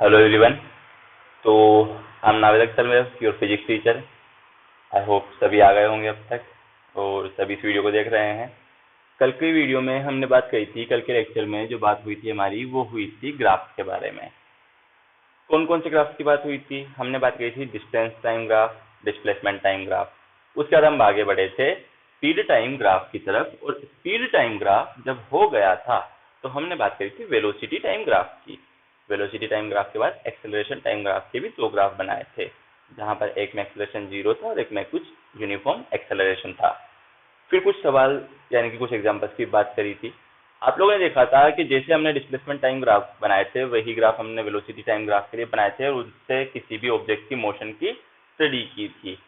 Hello everyone. तो हम नावेद अख्तर में your physics teacher. I hope सभी आ गए होंगे अब तक और सभी इस वीडियो को देख रहे हैं। कल की वीडियो में हमने बात कही थी, कल के लेक्चर में जो बात हुई थी हमारी वो हुई थी ग्राफ के बारे में। कौन कौन से ग्राफ की बात हुई थी? हमने बात की थी distance time graph, displacement time graph. उसके बाद हम आगे बढ़े थे स्पीड टाइम ग्राफ की तरफ, और स्पीड टाइम ग्राफ जब हो गया था तो हमने बात करी थी वेलोसिटी टाइम ग्राफ की। वेलोसिटी टाइम ग्राफ के बाद एक्सेलरेशन टाइम ग्राफ के भी दो ग्राफ बनाए थे, जहां पर एक में एक्सेलरेशन 0 था और एक में कुछ यूनिफॉर्म एक्सेलरेशन था। फिर कुछ सवाल यानी कि कुछ एग्जांपल्स की बात करी थी। आप लोगों ने देखा था कि जैसे हमने डिस्प्लेसमेंट टाइम ग्राफ बनाए थे वही ग्राफ हमने वेलोसिटी टाइम ग्राफ के लिए बनाए थे और उससे किसी भी ऑब्जेक्ट की मोशन की स्टडी की थी।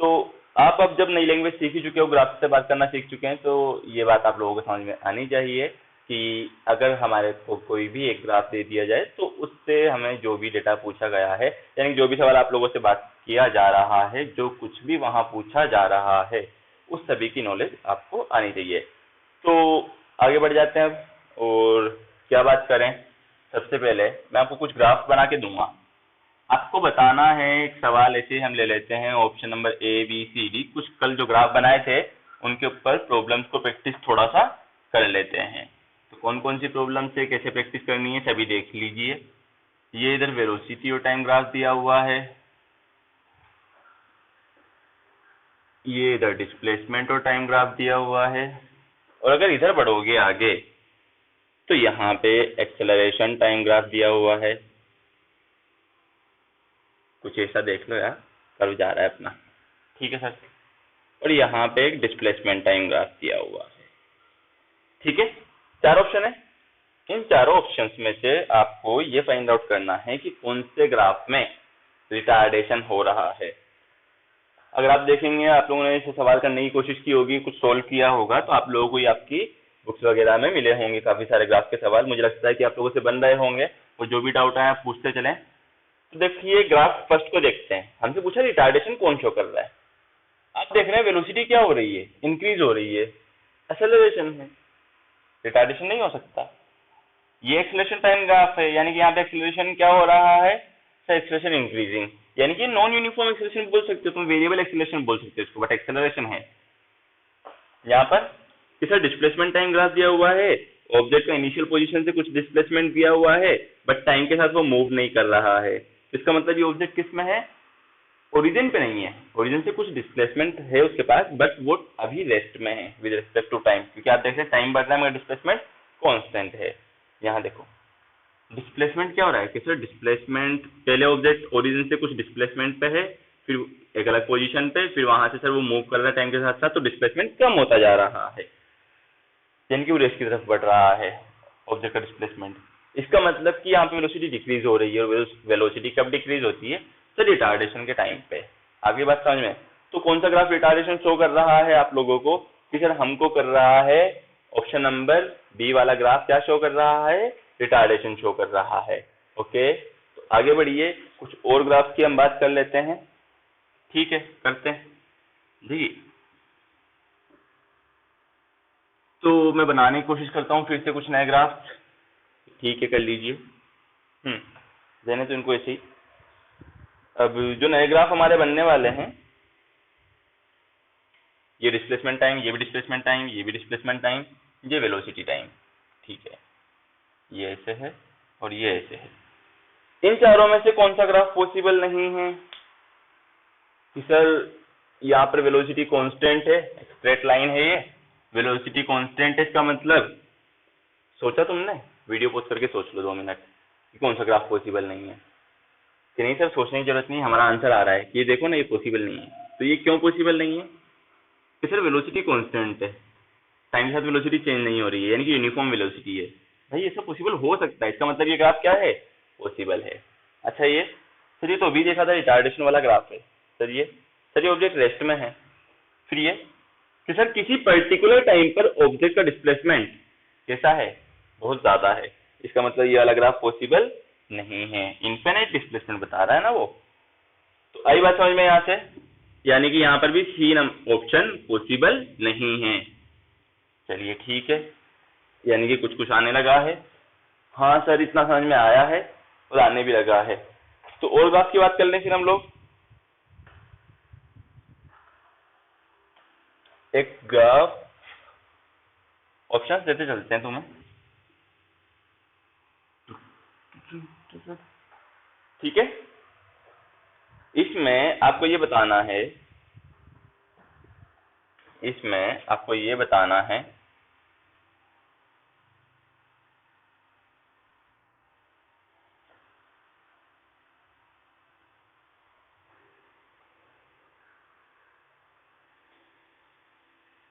तो आप अब जब नई लैंग्वेज सीख ही चुके हो, ग्राफ से बात करना सीख चुके हैं, तो ये बात आप लोगों को समझ में आनी चाहिए कि अगर हमारे को कोई भी एक ग्राफ दे दिया जाए तो उससे हमें जो भी डेटा पूछा गया है, यानी जो भी सवाल आप लोगों से बात किया जा रहा है, जो कुछ भी वहां पूछा जा रहा है, उस सभी की नॉलेज आपको आनी चाहिए। तो आगे बढ़ जाते हैं अब, और क्या बात करें। सबसे पहले मैं आपको कुछ ग्राफ बना के दूंगा, आपको बताना है। एक सवाल ऐसे हम ले लेते हैं, option number A B C D. कुछ कल जो ग्राफ बनाए थे उनके ऊपर प्रॉब्लम्स को प्रैक्टिस थोड़ा सा कर लेते हैं। तो कौन कौन सी प्रॉब्लम्स है, कैसे प्रैक्टिस करनी है, सभी देख लीजिए। ये इधर वेलोसिटी और टाइम ग्राफ दिया हुआ है, ये इधर डिस्प्लेसमेंट और टाइम ग्राफ दिया हुआ है, और अगर इधर बढ़ोगे आगे तो यहाँ पे एक्सेलरेशन टाइम ग्राफ दिया हुआ है। कुछ ऐसा देख लो यार, कर्व जा रहा है अपना, ठीक है सर। और यहाँ पे एक डिस्प्लेसमेंट टाइम ग्राफ दिया हुआ है, ठीक है। चार ऑप्शन है। इन चारों ऑप्शंस में से आपको ये फाइंड आउट करना है कि कौन से ग्राफ में रिटार्डेशन हो रहा है। अगर आप देखेंगे, आप लोगों ने इसे सवाल करने की कोशिश की होगी, कुछ सोल्व किया होगा, तो आप लोगों को ये आपकी बुक्स वगैरह में मिले होंगे काफी सारे ग्राफ के सवाल। मुझे लगता है कि आप लोगों से बन रहे होंगे, और जो भी डाउट आए आप पूछते चलें। तो देखिए ग्राफ फर्स्ट को देखते हैं। हमसे पूछा रिटार्डेशन कौन शो कर रहा है। आप देख रहे हैं वेलोसिटी क्या हो रही है, इंक्रीज हो रही है, एक्सेलरेशन है, रिटार्डेशन नहीं हो सकता। ये एक्सेलरेशन टाइम ग्राफ है, यानी कि यहाँ पे एक्सेलरेशन क्या हो रहा है, एक्सेलरेशन इंक्रीजिंग, यानी कि नॉन यूनिफॉर्म एक्सेलरेशन बोल सकते हो तुम, वेरिएबल एक्सेलरेशन बोल सकते हो इसको, बट एक्सेलरेशन है। यहाँ पर किसी डिस्प्लेसमेंट टाइम ग्राफ दिया हुआ है, ऑब्जेक्ट का इनिशियल पोजीशन से कुछ डिस्प्लेसमेंट दिया हुआ है, बट टाइम के साथ वो मूव नहीं कर रहा है। इसका मतलब ये ऑब्जेक्ट किस में है, ओरिजिन पे नहीं है, ओरिजिन से कुछ डिस्प्लेसमेंट है उसके पास, बट वो अभी रेस्ट में है विद रिस्पेक्ट टू टाइम, क्योंकि आप देख रहे हैं टाइम बढ़ रहा है मगर डिस्प्लेसमेंट कांस्टेंट है। यहाँ देखो डिस्प्लेसमेंट क्या हो रहा है कि सर डिस्प्लेसमेंट पहले ऑब्जेक्ट ओरिजिन से कुछ डिस्प्लेसमेंट पे है, फिर एक अलग पोजीशन पे, फिर वहां से सर वो मूव कर रहा है टाइम के साथ साथ, तो डिस्प्लेसमेंट कम होता जा रहा है, यानी कि वो रेस्ट की तरफ बढ़ रहा है ऑब्जेक्ट का डिस्प्लेसमेंट। इसका मतलब कि यहाँ पे वेलोसिटी डिक्रीज हो रही है, और वेलोसिटी कब डिक्रीज होती है, तो रिटार्डेशन के टाइम पे। आगे बात समझ में। तो कौन सा ग्राफ रिटार्डेशन शो कर रहा है आप लोगों को, कि सर हमको कर रहा है ऑप्शन नंबर बी वाला ग्राफ। क्या शो कर रहा है, रिटार्डेशन शो कर रहा है। ओके, तो आगे बढ़िए, कुछ और ग्राफ की हम बात कर लेते हैं, ठीक है, करते हैं। देखिए, तो मैं बनाने की कोशिश करता हूँ फिर से कुछ नए ग्राफ, ठीक है, कर लीजिए। देने तो इनको ऐसे ही। अब जो नए ग्राफ हमारे बनने वाले हैं, ये डिस्प्लेसमेंट टाइम, ये भी डिस्प्लेसमेंट टाइम, ये भी डिस्प्लेसमेंट टाइम, ये वेलोसिटी टाइम, ठीक है। ये ऐसे है और ये ऐसे है। इन चारों में से कौन सा ग्राफ पॉसिबल नहीं है कि सर यहाँ पर वेलोसिटी कांस्टेंट है, स्ट्रेट लाइन है, ये वेलोसिटी कांस्टेंट है। इसका मतलब सोचा तुमने, वीडियो पॉज करके सोच लो 2 मिनट कि कौन सा ग्राफ पॉसिबल नहीं है। कि नहीं सर सोचने की जरूरत नहीं, हमारा आंसर आ रहा है कि ये देखो ना, ये पॉसिबल नहीं है। तो ये क्यों पॉसिबल नहीं है कि सर वेलोसिटी कांस्टेंट है, टाइम के साथ वेलोसिटी चेंज नहीं हो रही है, यानी कि यूनिफॉर्म वेलोसिटी है। भाई ये सब पॉसिबल हो सकता है, इसका मतलब ये ग्राफ क्या है, पॉसिबल है। अच्छा ये सर, ये तो अभी देखा था रिटार्डेशन वाला ग्राफ है। सर ये ऑब्जेक्ट रेस्ट में है। फिर ये कि सर किसी पर्टिकुलर टाइम पर ऑब्जेक्ट का डिस्प्लेसमेंट कैसा है, बहुत ज्यादा है। इसका मतलब ये वाला ग्राफ पॉसिबल नहीं है, इनफिनिट डिस्प्लेसमेंट बता रहा है ना वो। तो आई बात समझ में यहाँ से, यानी कि यहाँ पर भी सी ऑप्शन पॉसिबल नहीं है। चलिए ठीक है, यानी कि कुछ कुछ आने लगा है। हाँ सर इतना समझ में आया है, और आने भी लगा है। तो और ग्राफ की बात कर लें फिर हम लोग। एक ग्राफ ऑप्शन देते चलते हैं तुम्हें, ठीक है। इसमें आपको ये बताना है, इसमें आपको ये बताना है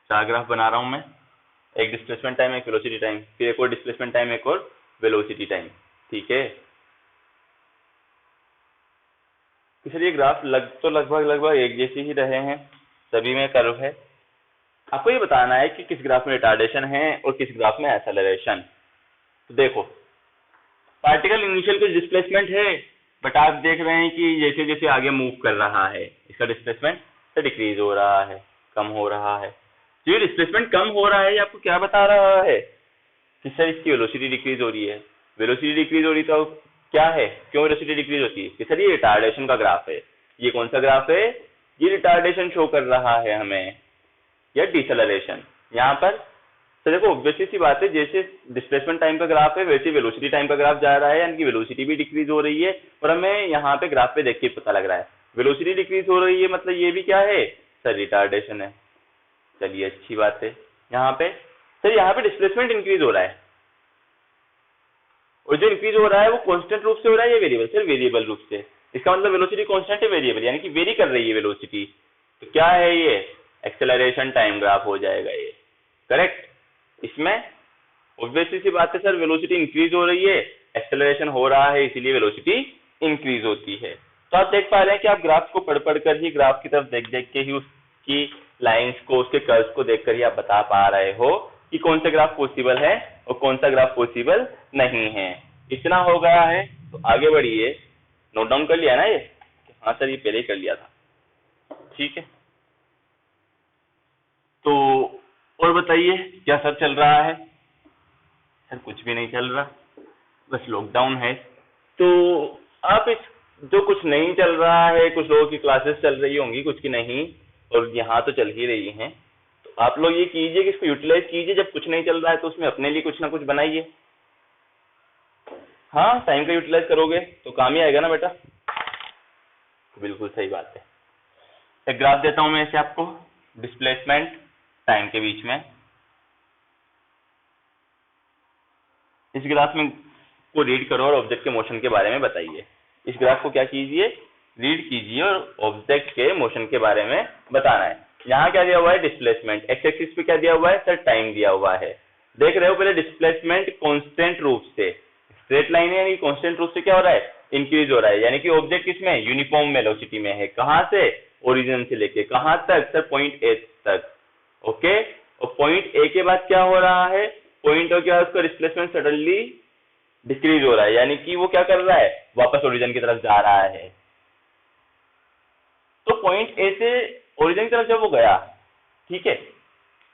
चार ग्राफ बना रहा हूं मैं, एक डिस्प्लेसमेंट टाइम, एक वेलोसिटी टाइम, फिर एक और डिस्प्लेसमेंट टाइम, एक और वेलोसिटी टाइम, ठीक है। इसलिए ये ग्राफ लगभग एक जैसे ही रहे हैं, सभी में कर्व है। आपको ये बताना है कि किस ग्राफ में रिटार्डेशन है और किस ग्राफ में एक्सेलरेशन। तो देखो, पार्टिकल इनिशियल कुछ डिस्प्लेसमेंट है, बट आप देख रहे हैं कि जैसे जैसे आगे मूव कर रहा है इसका डिस्प्लेसमेंट डिक्रीज हो रहा है, कम हो रहा है। जो डिस्प्लेसमेंट कम हो रहा है, आपको क्या बता रहा है कि सर इसकी वेलोसिटी डिक्रीज हो रही है। वेलोसिटी डिक्रीज हो रही तो क्या है, क्यों वेलोसिटी डिक्रीज होती है कि सर ये रिटार्डेशन का ग्राफ है। ये कौन सा ग्राफ है, ये रिटार्डेशन शो कर रहा है हमें, या डिसेलरेशन। यहाँ पर तो देखो ऑब्वियसली सी बात है, जैसे डिस्प्लेसमेंट टाइम का ग्राफ है वैसे वेलोसिटी टाइम का ग्राफ जा रहा है, यानी कि वेलोसिटी भी डिक्रीज हो रही है। और हमें यहाँ पे ग्राफ पे देख के पता लग रहा है वेलोसिटी डिक्रीज हो रही है, मतलब ये भी क्या है सर, रिटार्डेशन है। चलिए अच्छी बात है। यहाँ पे सर, यहाँ पे डिस्प्लेसमेंट इंक्रीज हो रहा है, और जो इंक्रीज हो रहा है वो कांस्टेंट रूप से हो रहा है या वेरिएबल, सर वेरिएबल रूप से। इसका मतलब वेलोसिटी कांस्टेंट है, वेरिएबल, यानी कि वेरी कर रही है वेलोसिटी। तो क्या है ये, एक्सेलरेशन टाइम ग्राफ हो जाएगा ये, करेक्ट। इसमें ऑब्वियसली सी बात है सर, वेलोसिटी इंक्रीज हो रही है, एक्सेलरेशन हो रहा है, इसीलिए वेलोसिटी इंक्रीज होती है। तो आप देख पा रहे हैं कि आप ग्राफ को पढ़ कर ही, ग्राफ की तरफ देख देख के ही उसकी लाइंस को, उसके कर्व्स को देख कर ही आप बता पा रहे हो कि कौन सा ग्राफ पॉसिबल है और कौन सा ग्राफ पॉसिबल नहीं है। इतना हो गया है तो आगे बढ़िए। नोट डाउन कर लिया ना ये, हाँ सर ये पहले ही कर लिया था, ठीक है। तो और बताइए क्या सब चल रहा है। सर कुछ भी नहीं चल रहा, बस लॉकडाउन है। तो आप इस, जो कुछ नहीं चल रहा है, कुछ लोगों की क्लासेस चल रही होंगी, कुछ की नहीं, और यहाँ तो चल ही रही हैं, तो आप लोग ये कीजिए कि इसको यूटिलाइज कीजिए। जब कुछ नहीं चल रहा है तो उसमें अपने लिए कुछ ना कुछ बनाइए। हाँ, टाइम का यूटिलाइज करोगे तो काम ही आएगा ना बेटा। बिल्कुल सही बात है। एक ग्राफ देता हूं मैं ऐसे आपको, डिस्प्लेसमेंट टाइम के बीच में। इस ग्राफ में को रीड करो और ऑब्जेक्ट के मोशन के बारे में बताइए। इस ग्राफ को क्या कीजिए, रीड कीजिए और ऑब्जेक्ट के मोशन के बारे में बताना है। यहाँ क्या दिया हुआ है, डिस्प्लेसमेंट। एक्स एक्सिस पे क्या दिया हुआ है सर, टाइम दिया हुआ है। देख रहे हो पहले डिस्प्लेसमेंट कांस्टेंट रूप से, स्ट्रेट लाइन है, यानी कांस्टेंट रूप से क्या हो रहा है, इंक्रीज हो रहा है। यानी कि ऑब्जेक्ट किसमें, यूनिफॉर्म वेलोसिटी में है। कहां से, ओरिजिन से लेके कहां तक सर, पॉइंट ए तक। ओके, और पॉइंट ए के बाद क्या हो रहा है, पॉइंट ए के बाद उसका डिस्प्लेसमेंट सडनली डिक्रीज हो रहा है, यानी कि वो क्या कर रहा है, वापस ओरिजिन की तरफ जा रहा है। तो पॉइंट ए से ओरिजिन की तरफ जब वो गया, ठीक है,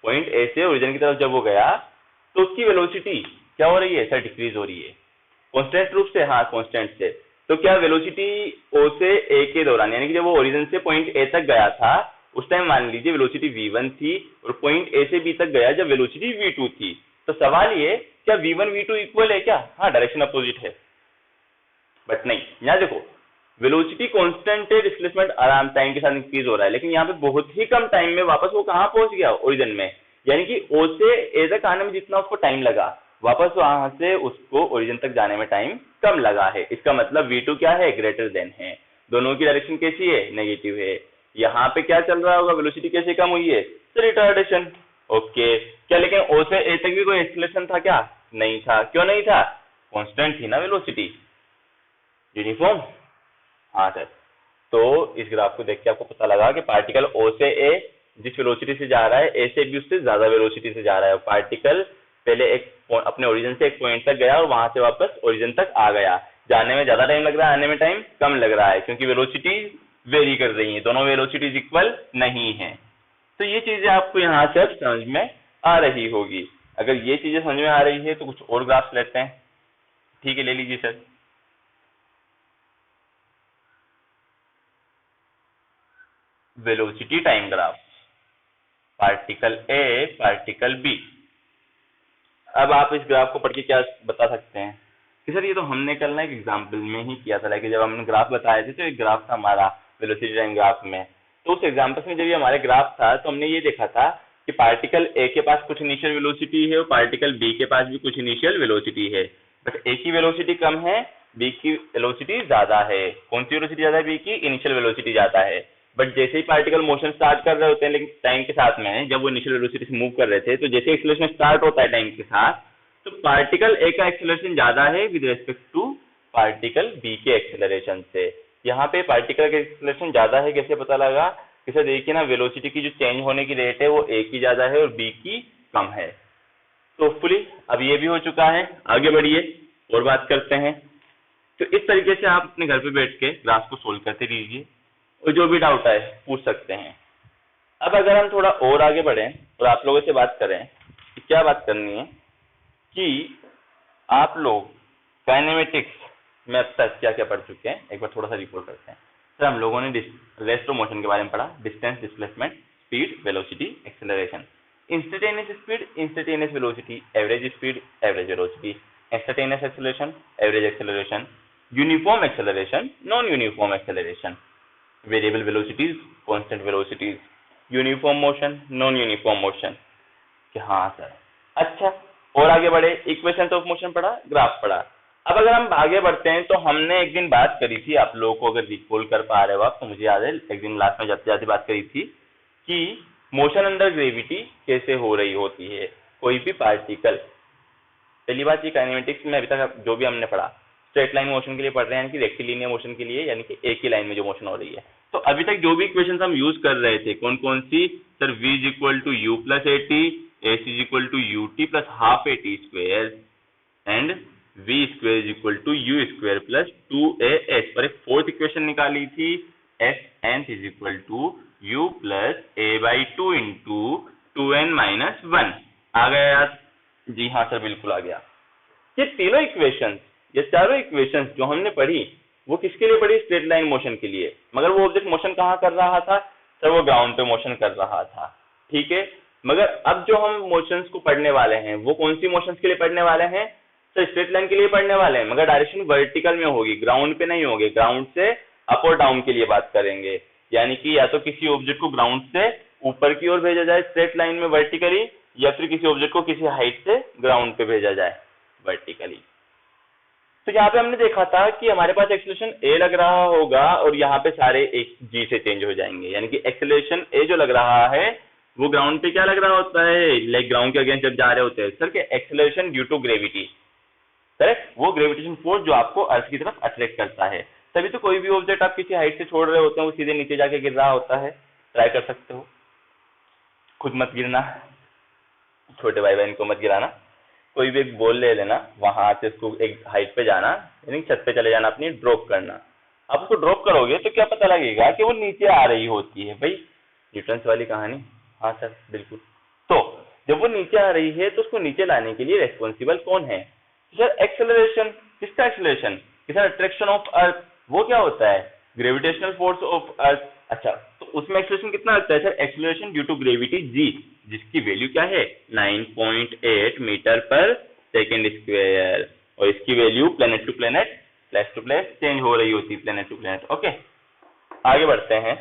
पॉइंट ए से ओरिजिन की तरफ जब वो गया तो उसकी वेलोसिटी क्या हो रही है सर, डिक्रीज हो रही है। कांस्टेंट रूप से, हाँ कांस्टेंट से। तो क्या वेलोसिटी ओ से ए के दौरान, यानी कि जब वो ओरिजिन से पॉइंट ए तक गया था उस टाइम मान लीजिए वेलोसिटी v1 थी, और पॉइंट ए से बी तक गया जब वेलोसिटी v2 थी। तो सवाल ये, क्या v1 v2 इक्वल है क्या, हाँ डायरेक्शन अपोजिट है, बट नहीं। यहाँ देखो वेलोसिटी कांस्टेंट है, डिस्प्लेसमेंट आराम टाइम के साथ इंक्रीज हो रहा है, लेकिन यहाँ पे बहुत ही कम टाइम में वापस वो कहाँ पहुंच गया, ओरिजिन में। यानी कि ओ से ए तक आने में जितना उसको टाइम लगा, वापस वहां से उसको ओरिजिन तक जाने में टाइम कम लगा है। इसका मतलब v2 क्या है, ग्रेटर देन है। दोनों की डायरेक्शन कैसी है, नेगेटिव है। यहाँ पे क्या चल रहा होगा, वेलोसिटी कैसे कम हुई है, तो रिटार्डेशन। ओके, क्या लेकिन ओ से ए तक भी कोई एक्सेलरेशन था क्या, नहीं था। क्यों नहीं था, कांस्टेंट थी ना वेलोसिटी, यूनिफॉर्म। हाँ सर, तो इस ग्राफ को देख के आपको पता लगा कि पार्टिकल ओ से ए जिस वेलोसिटी से जा रहा है, ए से बी उससे ज्यादा वेलोसिटी से जा रहा है। पार्टिकल पहले एक अपने ओरिजिन से एक पॉइंट तक गया और वहां से वापस ओरिजिन तक आ गया। जाने में ज्यादा टाइम लग रहा है, आने में टाइम कम लग रहा है, क्योंकि वेलोसिटी वेरी कर रही है, दोनों वेलोसिटीज इक्वल नहीं है। तो ये चीजें आपको यहाँ से अब समझ में आ रही होगी। अगर ये चीजें समझ में आ रही है तो कुछ और ग्राफ्स लेते हैं, ठीक है, ले लीजिए sir. Velocity time graph, particle A, particle B. अब आप इस ग्राफ को पढ़ के क्या बता सकते हैं कि सर ये तो हमने कल ना एक एग्जाम्पल में ही किया था, लाइक जब हमने ग्राफ बताए थे तो एक ग्राफ था हमारा वेलोसिटी टाइम ग्राफ में, तो उस एग्जाम्पल में जब ये हमारे ग्राफ था तो हमने ये देखा था कि पार्टिकल ए के पास कुछ इनिशियल वेलोसिटी है और पार्टिकल बी के पास भी कुछ इनिशियल वेलोसिटी है, बट ए की वेलोसिटी कम है, बी की वेलोसिटी ज्यादा है। कौन सी वेलोसिटी ज्यादा है? बी की इनिशियल वेलोसिटी ज्यादा है। बट जैसे ही पार्टिकल मोशन स्टार्ट कर रहे होते हैं, लेकिन टाइम के साथ में जब वो इनिशियल वेलोसिटी से मूव कर रहे थे, तो जैसे एक्सेलरेशन स्टार्ट होता है टाइम के साथ, तो पार्टिकल ए का एक्सेलरेशन ज्यादा है with respect to particle B के एक्सेलरेशन से। यहाँ पे पार्टिकल का एक्सेलरेशन ज्यादा है, कैसे पता लगा? इसे देखिए ना, वेलोसिटी की जो चेंज होने की रेट है वो ए की ज्यादा है और बी की कम है। तो होपफुली अब ये भी हो चुका है, आगे बढ़िए और बात करते हैं। तो इस तरीके से आप अपने घर पे बैठ के ग्राफ को सोल्व करते रहिए और जो भी डाउट आए पूछ सकते हैं। अब अगर हम थोड़ा और आगे बढ़े और आप लोगों से बात करें कि क्या बात करनी है कि आप लोग काइनेमेटिक्स में अब तक क्या क्या पढ़ चुके हैं, एक बार थोड़ा सा रिपोर्ट करते हैं। सर हम लोगों ने रेस्ट ऑफ मोशन के बारे में पढ़ा, distance, displacement, speed, velocity, acceleration, instantaneous speed, instantaneous velocity, average speed, average velocity, instantaneous acceleration, average acceleration, uniform acceleration, non uniform acceleration, variable velocities, constant velocities, uniform motion, non uniform motion. कि हाँ sir, अच्छा और आगे बढ़े, equation of motion पढ़ा, graph पढ़ा। अब अगर हम आगे बढ़ते हैं तो हमने एक दिन बात करी थी, आप लोगों को अगर रिकॉल कर पा रहे हो आप तो मुझे याद है, एक दिन लास्ट में जाते जाते बात करी थी कि मोशन अंडर ग्रेविटी कैसे हो रही होती है कोई भी पार्टिकल। पहली बात, ये काइनेमेटिक्स में अभी तक जो भी हमने पढ़ा स्ट्रेट लाइन मोशन के लिए पढ़ रहे हैं, कि रेक्टिलिनियर मोशन के लिए, यानी कि एक ही लाइन में जो मोशन हो रही है। तो अभी तक जो भी इक्वेशंस हम यूज कर रहे थे कौन कौन सी? Sir v is equal to u plus a t, s is equal to u t plus half a t square and v square is equal to u square plus 2as। पर एक fourth equation निकाली थी, s n is equal to u plus a by two into 2n minus 1। आ गया याद? जी हाँ sir, बिल्कुल आ गया। ये तीनों इक्वेशंस, ये चारों इक्वेशंस जो हमने पढ़ी वो किसके लिए पढ़ी? स्ट्रेट लाइन मोशन के लिए। मगर वो ऑब्जेक्ट मोशन कहाँ कर रहा था? सर वो ग्राउंड पे मोशन कर रहा था, ठीक है। मगर अब जो हम मोशंस को पढ़ने वाले हैं वो कौन सी मोशंस के लिए पढ़ने वाले हैं? सर स्ट्रेट लाइन के लिए पढ़ने वाले हैं, मगर डायरेक्शन वर्टिकल में होगी, ग्राउंड पे नहीं होगी। ग्राउंड से अप और डाउन के लिए बात करेंगे, यानी कि या तो किसी ऑब्जेक्ट को ग्राउंड से ऊपर की ओर भेजा जाए स्ट्रेट लाइन में वर्टिकली, या फिर किसी ऑब्जेक्ट को किसी हाइट से ग्राउंड पे भेजा जाए वर्टिकली। तो यहाँ पे हमने देखा था कि हमारे पास एक्सेलरेशन ए लग रहा होगा और यहाँ पे सारे एक जी से चेंज हो जाएंगे, यानी कि एक्सेलरेशन ए जो लग रहा है वो ग्राउंड पे क्या लग रहा होता है? लाइक ग्राउंड के अगेंस्ट जब जा रहे होते हैं सर के acceleration due to gravity, correct. वो ग्रेविटेशन फोर्स जो आपको अर्थ की तरफ अट्रैक्ट करता है। तभी तो कोई भी ऑब्जेक्ट आप किसी हाइट से छोड़ रहे होते हैं वो सीधे नीचे जाके गिर रहा होता है। ट्राई कर सकते हो, खुद मत गिरना, छोटे भाई बहन को मत गिराना। कोई भी एक बॉल ले लेना, वहां से उसको एक हाइट पे जाना, यानी छत पे चले जाना, अपनी ड्रॉप करना। आप उसको ड्रॉप करोगे तो क्या पता लगेगा कि वो नीचे आ रही होती है, भाई न्यूटन वाली कहानी। हाँ सर बिल्कुल। तो जब वो नीचे आ रही है तो उसको नीचे लाने के लिए रेस्पॉन्सिबल कौन है? Sir acceleration. किसका acceleration? Sir attraction of earth. वो क्या होता है? Gravitational force of earth. अच्छा, तो उसमें एक्सेलरेशन कितना लगता है? Sir acceleration due to gravity g, जिसकी वैल्यू क्या है? 9.8 मीटर पर सेकेंड स्क्वायर, और इसकी value planet to planet, place to place change हो रही होती है, प्लेनेट टू प्लेनेट। ओके, आगे बढ़ते हैं।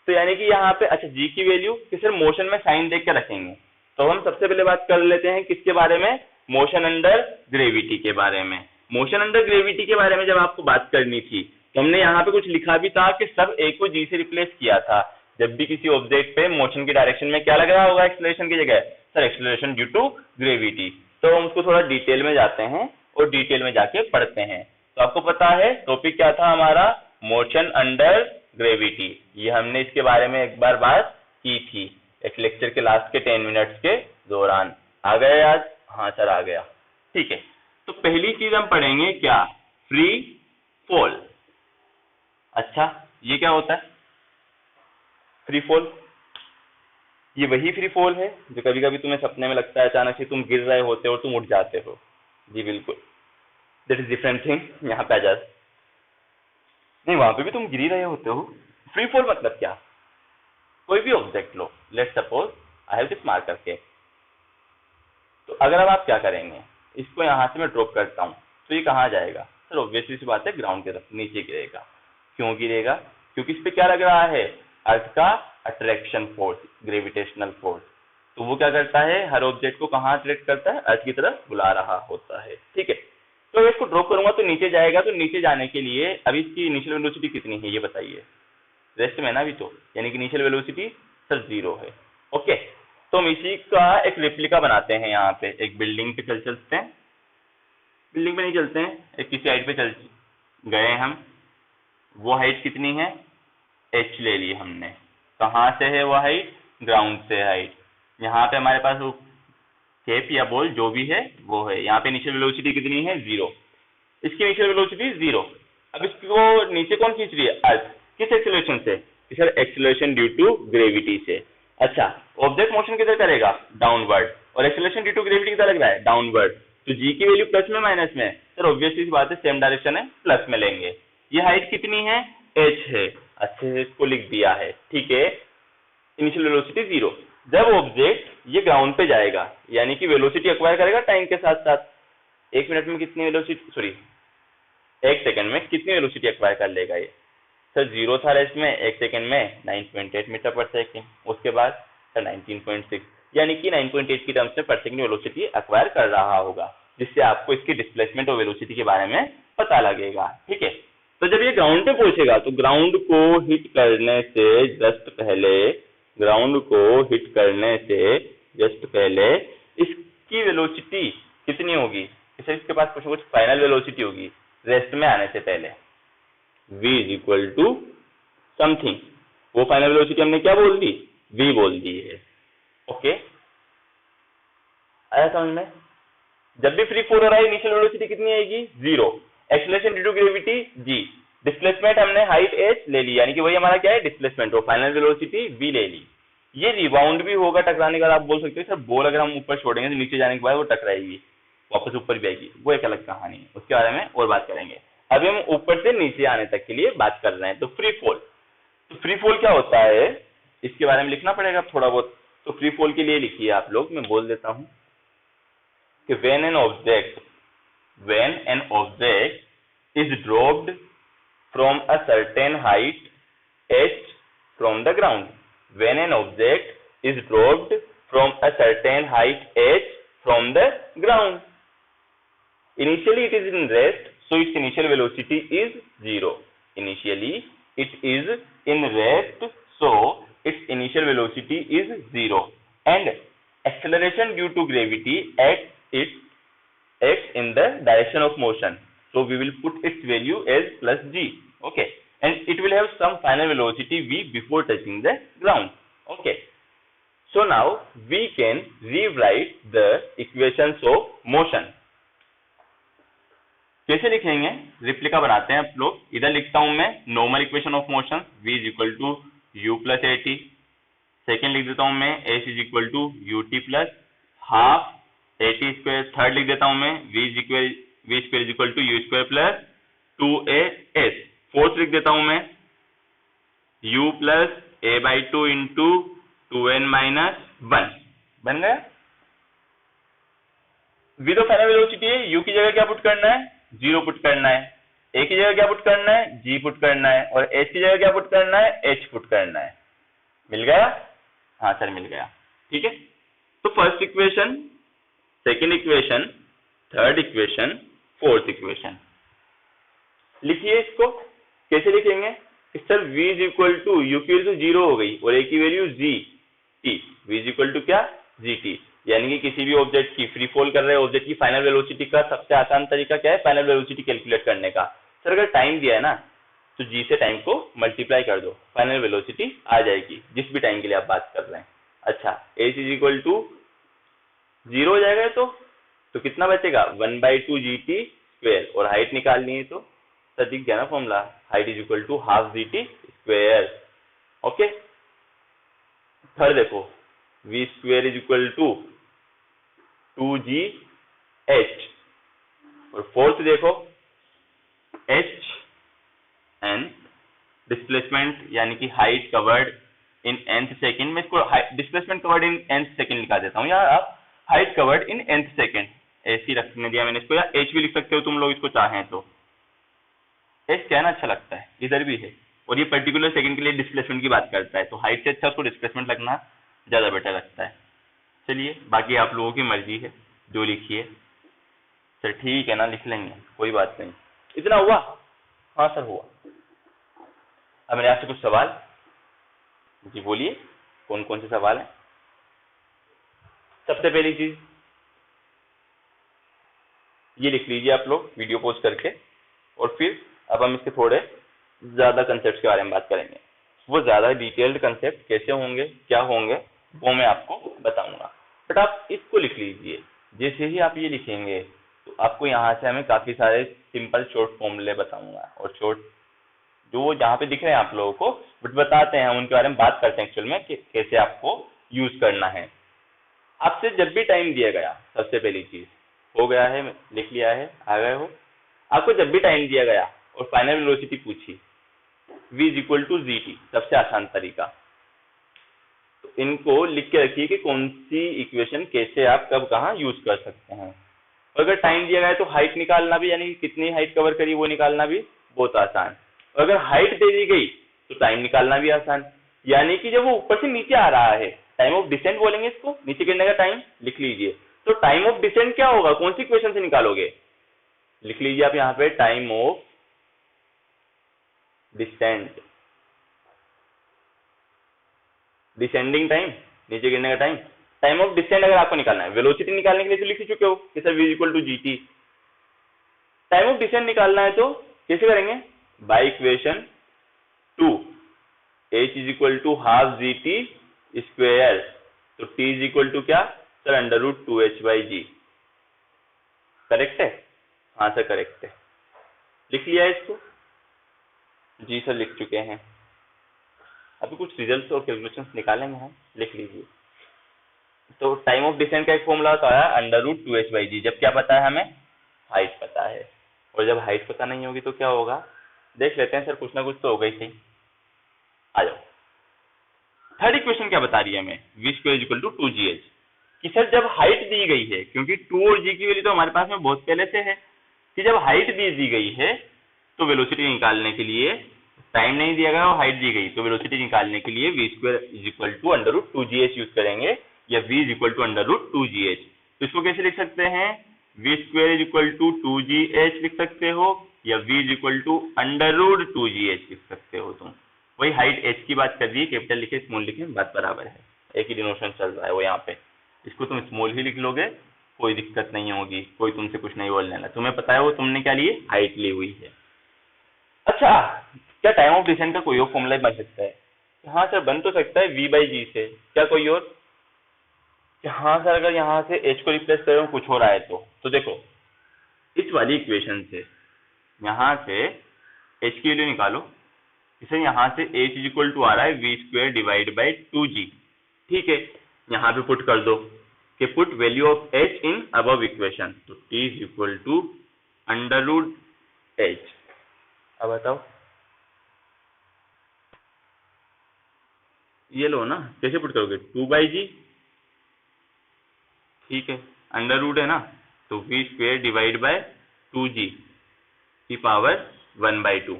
तो यानी कि यहाँ पे अच्छा जी की वैल्यू कि सर मोशन में साइन देख के रखेंगे। तो हम सबसे पहले बात कर लेते हैं किसके बारे में? मोशन अंडर ग्रेविटी के बारे में। मोशन अंडर ग्रेविटी के बारे में जब आपको बात करनी थी तो हमने यहाँ पे कुछ लिखा भी था कि सब ए को जी से रिप्लेस किया था। जब भी किसी ऑब्जेक्ट पे मोशन की डायरेक्शन में क्या लग रहा होगा एक्सेलरेशन की जगह? Sir acceleration due to gravity. तो हम उसको थोड़ा डिटेल में जाते हैं और डिटेल में जाके पढ़ते हैं। तो आपको पता है टॉपिक क्या था हमारा? Motion under gravity. ये हमने इसके बारे में एक बार बात की थी एक लेक्चर के लास्ट के 10 मिनट्स के दौरान। आ गया याद? हाँ सर आ गया, ठीक है। तो पहली चीज हम पढ़ेंगे क्या? Free fall. अच्छा, ये क्या होता है फ्री फॉल? ये वही फ्री फॉल है जो कभी कभी तुम्हें सपने में लगता है, अचानक से तुम गिर रहे होते हो और तुम उठ जाते हो। जी बिल्कुल, दैट इज डिफरेंट थिंग। यहाँ पे आ जाते नहीं, वहां पे भी तुम गिर ही रहे होते हो। फ्री फॉल मतलब क्या? कोई भी object low, let's suppose I have this marker cake. तो अगर अब आप क्या करेंगे, इसको यहाँ से मैं ड्रॉप करता हूँ तो ये कहाँ जाएगा सर? ऑब्वियसली सी बात है ग्राउंड की तरफ नीचे गिरेगा। क्यों गिरेगा? क्योंकि इस पे क्या लग रहा है? अर्थ का अट्रैक्शन फोर्स, ग्रेविटेशनल फोर्स। तो वो क्या करता है, हर ऑब्जेक्ट को कहाँ अट्रैक्ट करता है? अर्थ की तरफ बुला रहा होता है। ठीक है, तो अगर इसको ड्रॉप करूंगा तो नीचे जाएगा। तो नीचे जाने के लिए अभी इसकी इनिशियल वेलोसिटी कितनी है ये बताइए? रेस्ट में ना अभी तो, यानी कि इनिशियल वेलोसिटी सर 0 है। ओके, तो हम इसी का एक रेप्लिका बनाते हैं। यहाँ पे एक बिल्डिंग पे चलते हैं, बिल्डिंग पे नहीं चलते हैं, एक किसी हाइट पे चल गए हम। वो हाइट कितनी है? h ले ली हमने। कहाँ से है वो हाइट? ग्राउंड से हाइट। यहाँ पे हमारे पास वो केप या बॉल जो भी है वो है। यहाँ पे इनिशियल वेलोसिटी कितनी है? 0। इसकी इनिशियल वेलोसिटी 0। अब इसको नीचे कौन खींच रही है? अर्थ। किस एक्सेलरेशन से? Sir acceleration due to gravity से। अच्छा, ऑब्जेक्ट मोशन किधर करेगा? डाउनवर्ड। और एक्सेलरेशन ड्यू टू ग्रेविटी किधर लग रहा है? डाउनवर्ड। तो जी की वैल्यू प्लस में माइनस में? सर ऑब्वियसली सी बात है, सेम डायरेक्शन है, प्लस में लेंगे। ये हाइट कितनी है? h है। अच्छे से इसको लिख दिया है। ठीक है, इनिशियल वेलोसिटी 0। जब ऑब्जेक्ट ये ग्राउंड पे जाएगा, यानी कि वेलोसिटी एक्वायर करेगा टाइम के साथ साथ। 1 मिनट में कितनी वेलोसिटी, सॉरी 1 सेकंड में कितनी वेलोसिटी एक्वायर कर लेगा ये? सर 0 था रेस्ट में, 1 सेकंड में 9.8 मीटर पर सेकंड। उसके बाद सर 19.6, यानी कि 9.8 की टर्म्स में पर सेकंड वेलोसिटी एक्वायर कर रहा होगा, जिससे आपको इसकी डिस्प्लेसमेंट और वेलोसिटी के बारे में पता लगेगा। ठीक है, तो जब ये ग्राउंड पे पहुंचेगा तो ग्राउंड को हिट करने से जस्ट पहले, ग्राउंड को हिट करने से जस्ट पहले इसकी वेलोसिटी कितनी होगी? इसके पास कुछ फाइनल वेलोसिटी होगी रेस्ट में आने से पहले, v is equal to something. वो फाइनल वेलोसिटी हमने क्या बोल दी? v बोल दी है। ओके, आया समझ में? जब भी फ्री फॉल हो रहा है इनिशियल वेलोसिटी कितनी आएगी? 0। Acceleration due to gravity g, displacement हमने हाइट h ले ली, यानी कि वही हमारा क्या है? डिस्प्लेसमेंट। और फाइनल वेलोसिटी v ले ली। ये रिबाउंड भी होगा टकराने का। आप बोल सकते हो सर बॉल अगर हम ऊपर छोड़ेंगे तो नीचे जाने के बाद वो टकराएगी, वापस ऊपर भी आएगी। वो एक अलग कहानी है, उसके बारे में और बात करेंगे। अभी हम ऊपर से नीचे आने तक के लिए बात कर रहे हैं। तो फ्री फॉल, तो फ्री फॉल क्या होता है इसके बारे में लिखना पड़ेगा थोड़ा बहुत। तो फ्री फॉल के लिए लिखिए आप लोग, मैं बोल देता हूं कि when an object is dropped from a certain height h from the ground, when an object is dropped from a certain height h from the ground, initially it is in rest, so its initial velocity is 0. Initially it is in rest, so its initial velocity is 0, and acceleration due to gravity acts in the direction of motion, so we will put its value as plus g. Okay, and it will have some final velocity v before touching the ground. Okay, so now we can rewrite the equations of motion. कैसे लिखेंगे? Replica बनाते हैं आप लोग। इधर लिखता हूं मैं normal equation of motion, v is equal to u plus a t. Second लिख देता हूं मैं s is equal to u t plus half a t square. Third लिख देता हूं मैं v square is equal to u square plus 2as। Fourth लिख देता हूं मैं u plus a by 2 into 2n minus 1। बन गया? v तो फाइनल वेलोसिटी है, u की जगह क्या पुट करना है? 0 पुट करना है। a की जगह क्या पुट करना है? g पुट करना है। और h की जगह क्या पुट करना है? h पुट करना है। मिल गया? हाँ सर मिल गया। ठीक है, तो first equation, second equation, third equation, fourth equation लिखिए। इसको कैसे लिखेंगे? Sir v is equal to u की वैल्यू 0 हो गई और a की value g t, v is equal to क्या? g t, यानी कि किसी भी ऑब्जेक्ट की, फ्री फॉल कर रहे ऑब्जेक्ट की फाइनल वेलोसिटी का सबसे आसान तरीका क्या है? फाइनल वेलोसिटी कैलकुलेट करने का। सर अगर टाइम दिया है ना तो g से टाइम को मल्टीप्लाई कर दो, फाइनल वेलोसिटी आ जाएगी जिस भी टाइम के लिए आप बात कर रहे हैं। अच्छा, h इज इक्वल टू 0 हो जाएगा तो कितना बचेगा? 1/2 gt स्क्वायर। और हाइट निकालनी है तो सर दिख गया ना formula, height is equal to half gt square. Okay, third देखो v square is equal to 2gh। और फोर्थ देखो h एंड डिस्प्लेसमेंट यानी कि height covered in nth second, मैं इसको displacement covered in nth second लिखा देता हूँ, या आप height covered in nth second ऐसे ही रखने दिया मैंने इसको, या h भी लिख सकते हो तुम लोग इसको चाहें तो, h कहना अच्छा लगता है, इधर भी है, और ये पर्टिकुलर सेकंड के लिए डिस्प्लेसमेंट की बात करता है, तो हाइट से अच्छा उसको डिस्प्लेसमेंट लगना ज्यादा बेटर लगता है। चलिए बाकी आप लोगों की मर्जी है, जो लिखिए। सर ठीक है ना, लिख लेंगे, कोई बात नहीं। इतना हुआ? हाँ सर हुआ। अब मेरे आपसे कुछ सवाल? जी बोलिए, कौन कौन से सवाल हैं? सबसे पहली चीज ये लिख लीजिए आप लोग वीडियो पॉज करके, और फिर अब हम इसके थोड़े ज्यादा कंसेप्ट के बारे में बात करेंगे। वो ज्यादा डिटेल्ड कंसेप्ट कैसे होंगे, क्या होंगे, वो मैं आपको बताऊंगा, बट आप इसको लिख लीजिए। जैसे ही आप ये लिखेंगे तो आपको यहाँ से हमें काफी सारे सिंपल शॉर्ट फॉर्मूले बताऊंगा, और शॉर्ट जो जहाँ पे दिख रहे हैं आप लोगों को, बट बताते हैं, उनके बारे में बात करते हैं एक्चुअल में कि कैसे आपको यूज करना है। आपसे जब भी टाइम दिया गया, सबसे पहली चीज, हो गया है, लिख लिया है, आ गए हो? आपको जब भी टाइम दिया गया और फाइनल वेलोसिटी पूछी, v is equal to g t, सबसे आसान तरीका, तो इनको लिख के रखिए कि कौन सी इक्वेशन कैसे आप कब कहाँ यूज कर सकते हैं। और अगर टाइम दिया गया है तो हाइट निकालना भी, यानी कितनी हाइट कवर करी वो निकालना भी बहुत आसान। और अगर हाइट दे दी गई तो टाइम निकालना भी आसान, यानी कि जब वो ऊपर से नीचे आ रहा है, टाइम ऑफ डिसेंट बोलेंगे इसको, नीचे गिरने का टाइम लिख लीजिए। तो टाइम ऑफ डिसेंट क्या होगा, कौन सी इक्वेशन से निकालोगे? लिख लीजिए आप यहाँ पे time of descent, descending time, नीचे गिरने का टाइम, टाइम ऑफ डिसेंट अगर आपको निकालना है। वेलोसिटी निकालने के लिए तो लिख ही चुके हो कि sir v equal to g t. Time of descent निकालना है तो कैसे करेंगे? By equation 2, h is equal to half g t square, तो t इज इक्वल टू क्या sir? Under root 2h by g. Correct है? हाँ सर करेक्ट है। लिख लिया है इसको? जी सर लिख चुके हैं। अभी कुछ रिजल्ट और कैलकुलेशंस निकालेंगे हम, लिख लीजिए। तो टाइम ऑफ डिसेंट का एक फॉर्मूला होता है अंडर रूट 2h बाई जी। जब क्या पता है हमें? हाइट पता है। और जब हाइट पता नहीं होगी तो क्या होगा, देख लेते हैं सर, कुछ ना कुछ तो होगा ही सही। आ जाओ, थर्ड इक्वेशन क्या बता रही है हमें? v square equal to 2gh, कि सर जब हाइट दी गई है, क्योंकि 2 और g की वैल्यू तो हमारे पास में बहुत पहले से है, कि जब हाइट दी गई है तो वेलोसिटी निकालने के लिए, टाइम नहीं दिया गया और हाइट दी गई, तो वेलोसिटी निकालने के लिए v square is equal to under root 2gh use करेंगे, या v is equal to under root 2gh। तो इसको कैसे लिख सकते हैं? v square is equal to 2gh लिख सकते हो, या v is equal to under root 2gh लिख सकते हो तुम। वही हाइट h की बात कर दी है, कैपिटल लिखे स्मॉल लिखे बात बराबर है, एक ही डिनोशन चल रहा है वो यहाँ पे। इसको तुम स्मॉल ही लिख लोगे, कोई दिक्कत नहीं होगी, कोई तुमसे कुछ नहीं बोलने वाला। तुम्हें पता है वो तुमने क्या लिए? हाइट ली हुई है। अच्छा, क्या टाइम ऑफ डिसेंट का कोई और फॉर्मूला बन सकता है? हाँ सर बन तो सकता है v बाई जी से। क्या कोई और? हाँ सर अगर यहाँ से h को रिप्लेस करें कुछ हो रहा है तो देखो इस वाली इक्वेशन से यहाँ से h की वैल्यू निकालो, इसे यहाँ से h इज इक्वल टू आ रहा है v square divide by 2g। ठीक है, यहाँ पे पुट कर दो कि put value of h in above equation, तो t is equal to under root h। अब बताओ, ये लो ना, कैसे पुट करोगे? 2 बाई जी, ठीक है, अंडर रूट है ना, तो v square divide by 2g की पावर 1/2।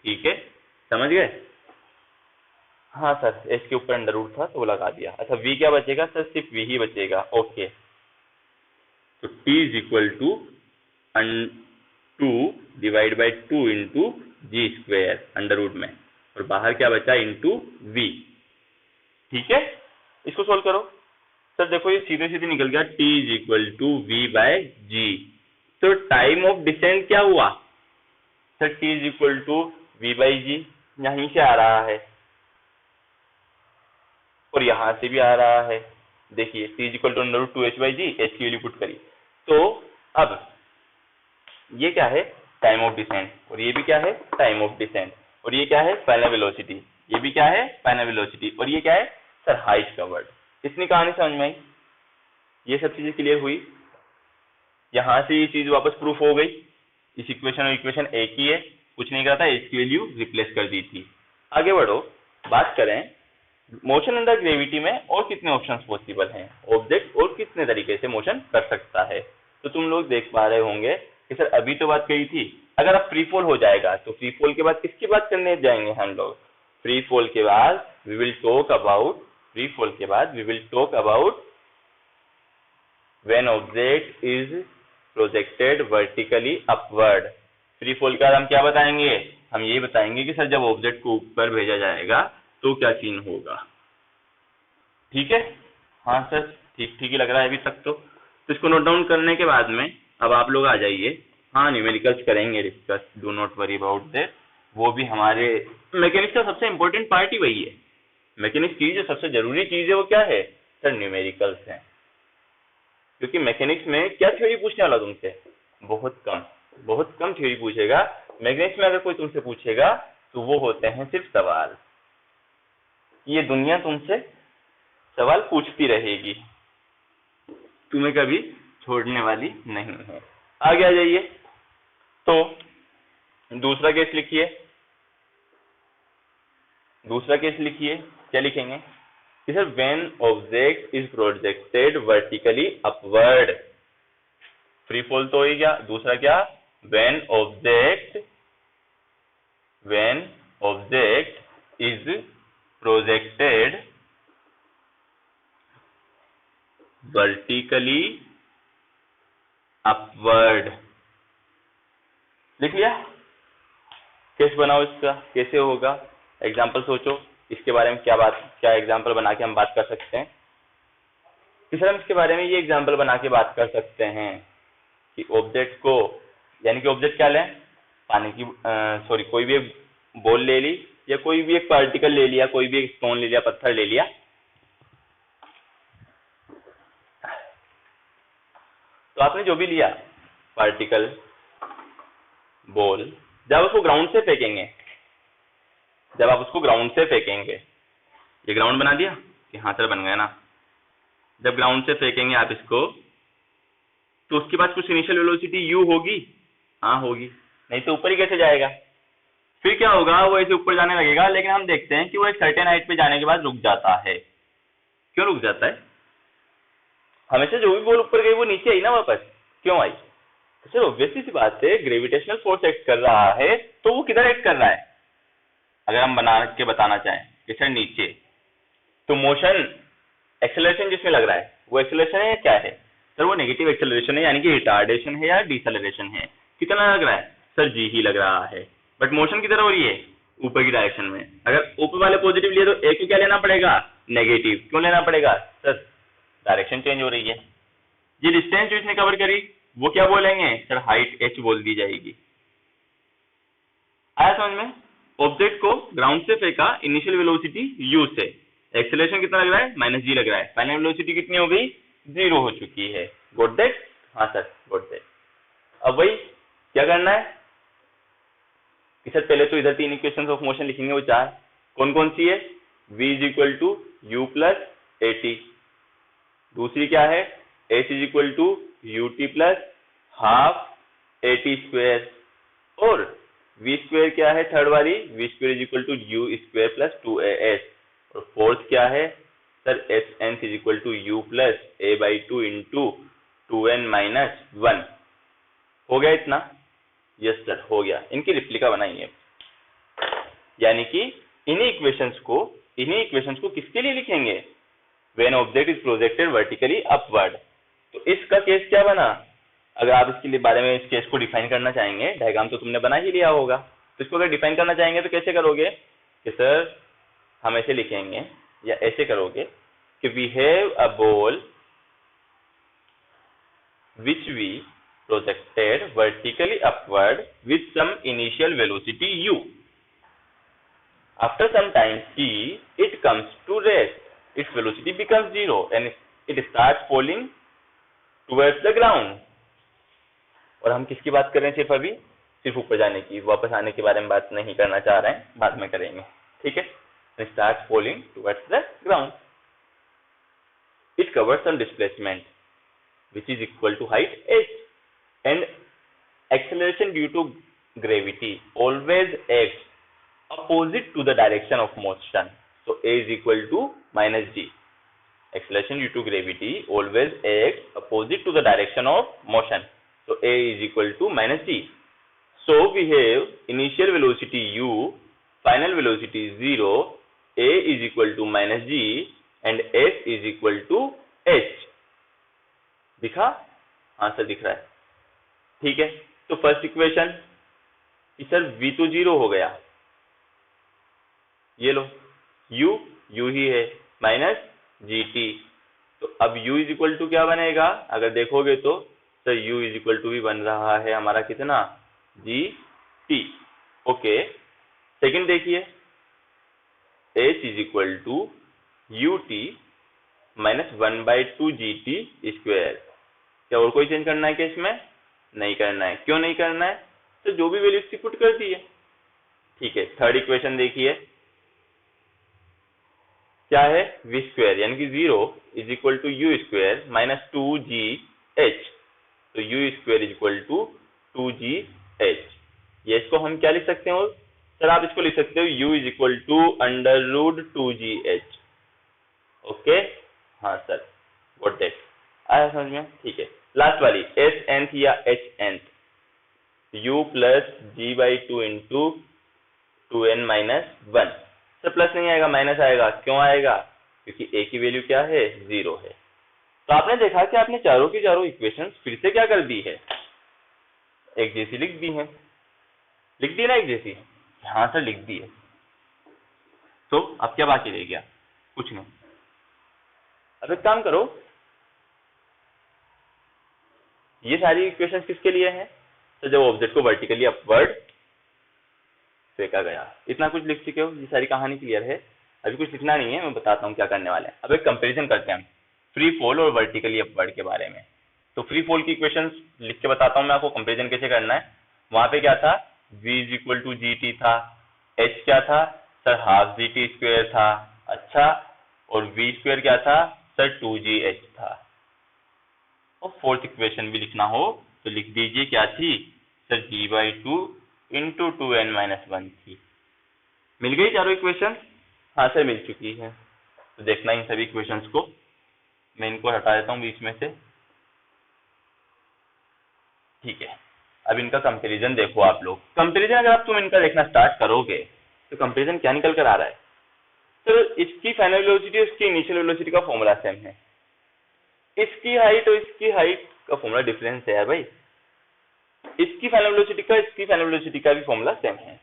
ठीक है, समझ गए? हाँ सर, h के ऊपर अंडर रूट था तो वो लगा दिया। अच्छा v क्या बचेगा सर? सिर्फ v ही बचेगा। ओके, तो t is equal to 2 divide by 2 into g square under root में, और बाहर क्या बचा? Into v। ठीक है, इसको सोल्व करो। सर देखो ये सीधे सीधे निकल गया, t is equal to v by g. तो टाइम ऑफ डिसेंट क्या हुआ sir? t is equal to v by g, यहीं से आ रहा है और यहां से भी आ रहा है। देखिए t is equal to under root 2h by g, h की वैल्यू पुट करी। तो अब ये क्या है? टाइम ऑफ डिसेंट, और ये भी क्या है? टाइम ऑफ डिसेंट, और ये क्या है? Final velocity. ये भी क्या है? फाइनल वेलोसिटी, और ये क्या है सर? Height covered. इतनी कहानी समझ में आई? ये सब चीजें क्लियर हुई? यहां से ये चीज वापस प्रूफ हो गई। इस इक्वेशन और इक्वेशन एक ही है, कुछ नहीं करा था, h की वैल्यू रिप्लेस कर दी थी। आगे बढ़ो, बात करें मोशन अंडर ग्रेविटी में और कितने ऑप्शंस पॉसिबल हैं, ऑब्जेक्ट और कितने तरीके से मोशन कर सकता है। तो तुम लोग देख पा रहे होंगे कि सर अभी तो बात कही थी, अगर अब फ्री फॉल हो जाएगा तो फ्री फॉल के बाद किसकी बात करने जाएंगे हम लोग, फ्री फॉल के बाद we will talk about, free fall के बाद we will talk about when object is projected vertically upward. Free fall के बाद हम क्या बताएंगे, हम ये बताएंगे कि सर जब ऑब्जेक्ट को ऊपर भेजा जाएगा तो क्या सीन होगा। ठीक है, हाँ सर ठीक ठीक ही लग रहा है अभी तक तो इसको नोट डाउन करने के बाद में अब आप लोग आ जाइए, हाँ न्यूमेरिकल्स करेंगे discuss, do not worry about that. वो भी हमारे मैकेनिक्स का सबसे इंपॉर्टेंट पार्ट ही वही है, मैकेनिक्स की जो सबसे जरूरी चीज है वो क्या है सर, न्यूमेरिकल्स है। क्योंकि मैकेनिक्स में क्या थ्योरी पूछने वाला तुमसे, बहुत कम थ्योरी पूछेगा। मैकेनिक्स में अगर कोई तुमसे पूछेगा तो वो होते हैं सिर्फ सवाल, ये दुनिया तुमसे सवाल पूछती रहेगी, तुम्हें कभी छोड़ने वाली नहीं है। आगे आ जाइए, तो दूसरा केस लिखिए, क्या लिखेंगे कि sir when object is projected vertically upward, free fall तो हो गया, दूसरा क्या, when object is projected vertically upward. लिख लिया, केस बनाओ इसका, कैसे होगा, एग्जाम्पल सोचो इसके बारे में, क्या एग्जाम्पल बना के हम बात कर सकते हैं कि सर हम इसके बारे में ये एग्जाम्पल बना के बात कर सकते हैं कि ऑब्जेक्ट को, यानी कि ऑब्जेक्ट क्या लें, पानी की सॉरी कोई भी एक बॉल ले ली या कोई भी एक पार्टिकल ले लिया, कोई भी एक स्टोन ले लिया, पत्थर ले लिया, तो आपने जो भी लिया पार्टिकल, बॉल, जब उसको ग्राउंड से फेंकेंगे, ये ग्राउंड बना दिया कि हाँ सर बन गया ना, जब ग्राउंड से फेंकेंगे आप इसको तो उसके बाद कुछ इनिशियल वेलोसिटी u होगी, हाँ होगी, नहीं तो ऊपर ही कैसे जाएगा। फिर क्या होगा, वो ऐसे ऊपर जाने लगेगा, लेकिन हम देखते हैं कि वो एक सर्टेन हाइट पे जाने के बाद रुक जाता है। क्यों रुक जाता है, हमेशा जो भी बॉल ऊपर गई वो नीचे आई ना वापस, क्यों आई, तो सर ऑब्वियसली सी बात है, ग्रेविटेशनल फोर्स एक्ट कर रहा है, तो वो किधर एक्ट कर रहा है, अगर हम बना के बताना चाहें कि सर नीचे, तो मोशन एक्सेलरेशन जिसमें लग रहा है वो एक्सेलरेशन है या क्या है सर, वो नेगेटिव एक्सेलरेशन है, यानी कि रिटार्डेशन है या डिसेलरेशन है। कितना लग रहा है सर, जी ही लग रहा है, बट मोशन किधर हो रही है, ऊपर की डायरेक्शन में। अगर ऊपर वाले पॉजिटिव लिए तो ए को क्या लेना पड़ेगा, नेगेटिव। क्यों लेना पड़ेगा सर, डायरेक्शन चेंज हो रही है। ये डिस्टेंस जो इसने कवर करी वो क्या बोलेंगे सर, हाइट h बोल दी जाएगी। आया समझ में, ऑब्जेक्ट को ग्राउंड से फेंका इनिशियल वेलोसिटी u से, एक्सेलरेशन कितना लग रहा है, -g लग रहा है, फाइनल वेलोसिटी कितनी हो गई, 0 हो चुकी है। गॉट दैट, हाँ सर गॉट दैट। अब वही क्या करना है कि सर पहले तो इधर 3 इक्वेशंस ऑफ मोशन लिखेंगे, वो 4 कौन कौन सी है, v is equal to u plus at, दूसरी क्या है h is equal to ut plus half at square, और v स्क्वायर क्या है थर्ड वाली, v square is equal to u square plus 2as, और फोर्थ क्या है sir h is equal to u plus a/2 into 2n minus 1। हो गया इतना, यस सर हो गया। इनकी रिप्लिका बनाइए, यानी कि इन्हीं इक्वेशंस को किसके लिए लिखेंगे, when object is projected vertically upward. तो इसका केस क्या बना, अगर आप इसके लिए बारे में इस केस को डिफाइन करना चाहेंगे, डायग्राम तो तुमने बना ही लिया होगा, तो इसको अगर डिफाइन करना चाहेंगे तो कैसे करोगे कि सर हम ऐसे लिखेंगे या ऐसे करोगे कि we have a ball which we projected vertically upward with some initial velocity u. After some time t, it comes to rest. Its velocity becomes 0 and it starts falling towards the ground. और हम किसकी बात कर रहे हैं, सिर्फ ऊपर जाने की, वापस आने के बारे में बात नहीं करना चाह रहे हैं, बाद में करेंगे, ठीक है। It starts falling towards the ground. It covers some displacement which is equal to height h, and acceleration due to gravity always acts opposite to the direction of motion. तो a is equal to minus g. Acceleration due to gravity always acts opposite to the direction of motion. So a is equal to minus g. So we have initial velocity u, final velocity 0, a is equal to minus g and s is equal to h. दिखा? हाँ sir दिख रहा है। ठीक है, तो first equation sir v तो 0 हो गया, ये लो u ही है माइनस gt। तो अब u इज इक्वल टू क्या बनेगा, अगर देखोगे तो sir u is equal to भी बन रहा है हमारा कितना, gt। ओके, सेकंड देखिए h is equal to ut minus 1/2 gt square. क्या और कोई चेंज करना है क्या इसमें? नहीं करना है। क्यों नहीं करना है? तो जो भी वैल्यू पुट कर दी है। ठीक है, थर्ड इक्वेशन देखिए क्या है, v स्क्वायर यानी कि 0 is equal to u square minus 2gh। तो u square is equal to 2gh। ये इसको हम क्या लिख सकते हो सर, आप इसको लिख सकते हो u is equal to under root 2gh। Okay, हाँ सर गॉट दैट, आया समझ में? ठीक है, लास्ट वाली s nth या h nth, u plus g/2 into 2n minus 1। Sir plus नहीं आएगा, माइनस आएगा। क्यों आएगा? क्योंकि a की वैल्यू क्या है, 0 है। तो आपने देखा कि आपने चारों की चारों इक्वेशंस फिर से क्या कर दी है, एक जैसी लिख दी है। लिख दी ना एक जैसी? हाँ सर लिख दी है। तो अब क्या बाकी रह गया? कुछ नहीं। अब एक काम करो, ये सारी इक्वेशंस किसके लिए हैं? तो जब ऑब्जेक्ट को वर्टिकली अपवर्ड फेंका गया। इतना कुछ लिख चुके हो, ये सारी कहानी क्लियर है। अभी कुछ लिखना नहीं है, मैं बताता हूँ क्या करने वाले हैं। अब एक कंपैरिजन करते हैं फ्री फॉल और वर्टिकली अपवर्ड के बारे में। तो फ्री फॉल की इक्वेशंस लिख के बताता हूँ मैं आपको, कंपैरिजन कैसे करना है। वहां पे क्या था, v is equal to g t था, h क्या था sir, half g t square था। अच्छा, और v स्क्वायर क्या था सर, 2gh था। और फोर्थ इक्वेशन भी लिखना हो तो लिख दीजिए क्या थी sir, g/2 into 2n minus 1 थी। मिल गई चारों इक्वेशन? हाँ सर मिल चुकी है। तो देखना इन सभी इक्वेशंस को, मैं इनको हटा देता हूँ बीच में से। ठीक है, अब इनका कंपैरिजन देखो आप लोग। कंपैरिजन अगर आप तुम इनका देखना स्टार्ट करोगे तो कंपैरिजन क्या निकल कर आ रहा है, तो इसकी फाइनल वेलोसिटी और इसकी इनिशियल वेलोसिटी का फॉर्मूला सेम है। इसकी हाइट और इसकी हाइट का फॉर्मूला डिफरेंस है यार भाई। इसकी फाइनल वेलोसिटी का इसकी फाइनल वेलोसिटी का भी फॉर्मूला सेम है।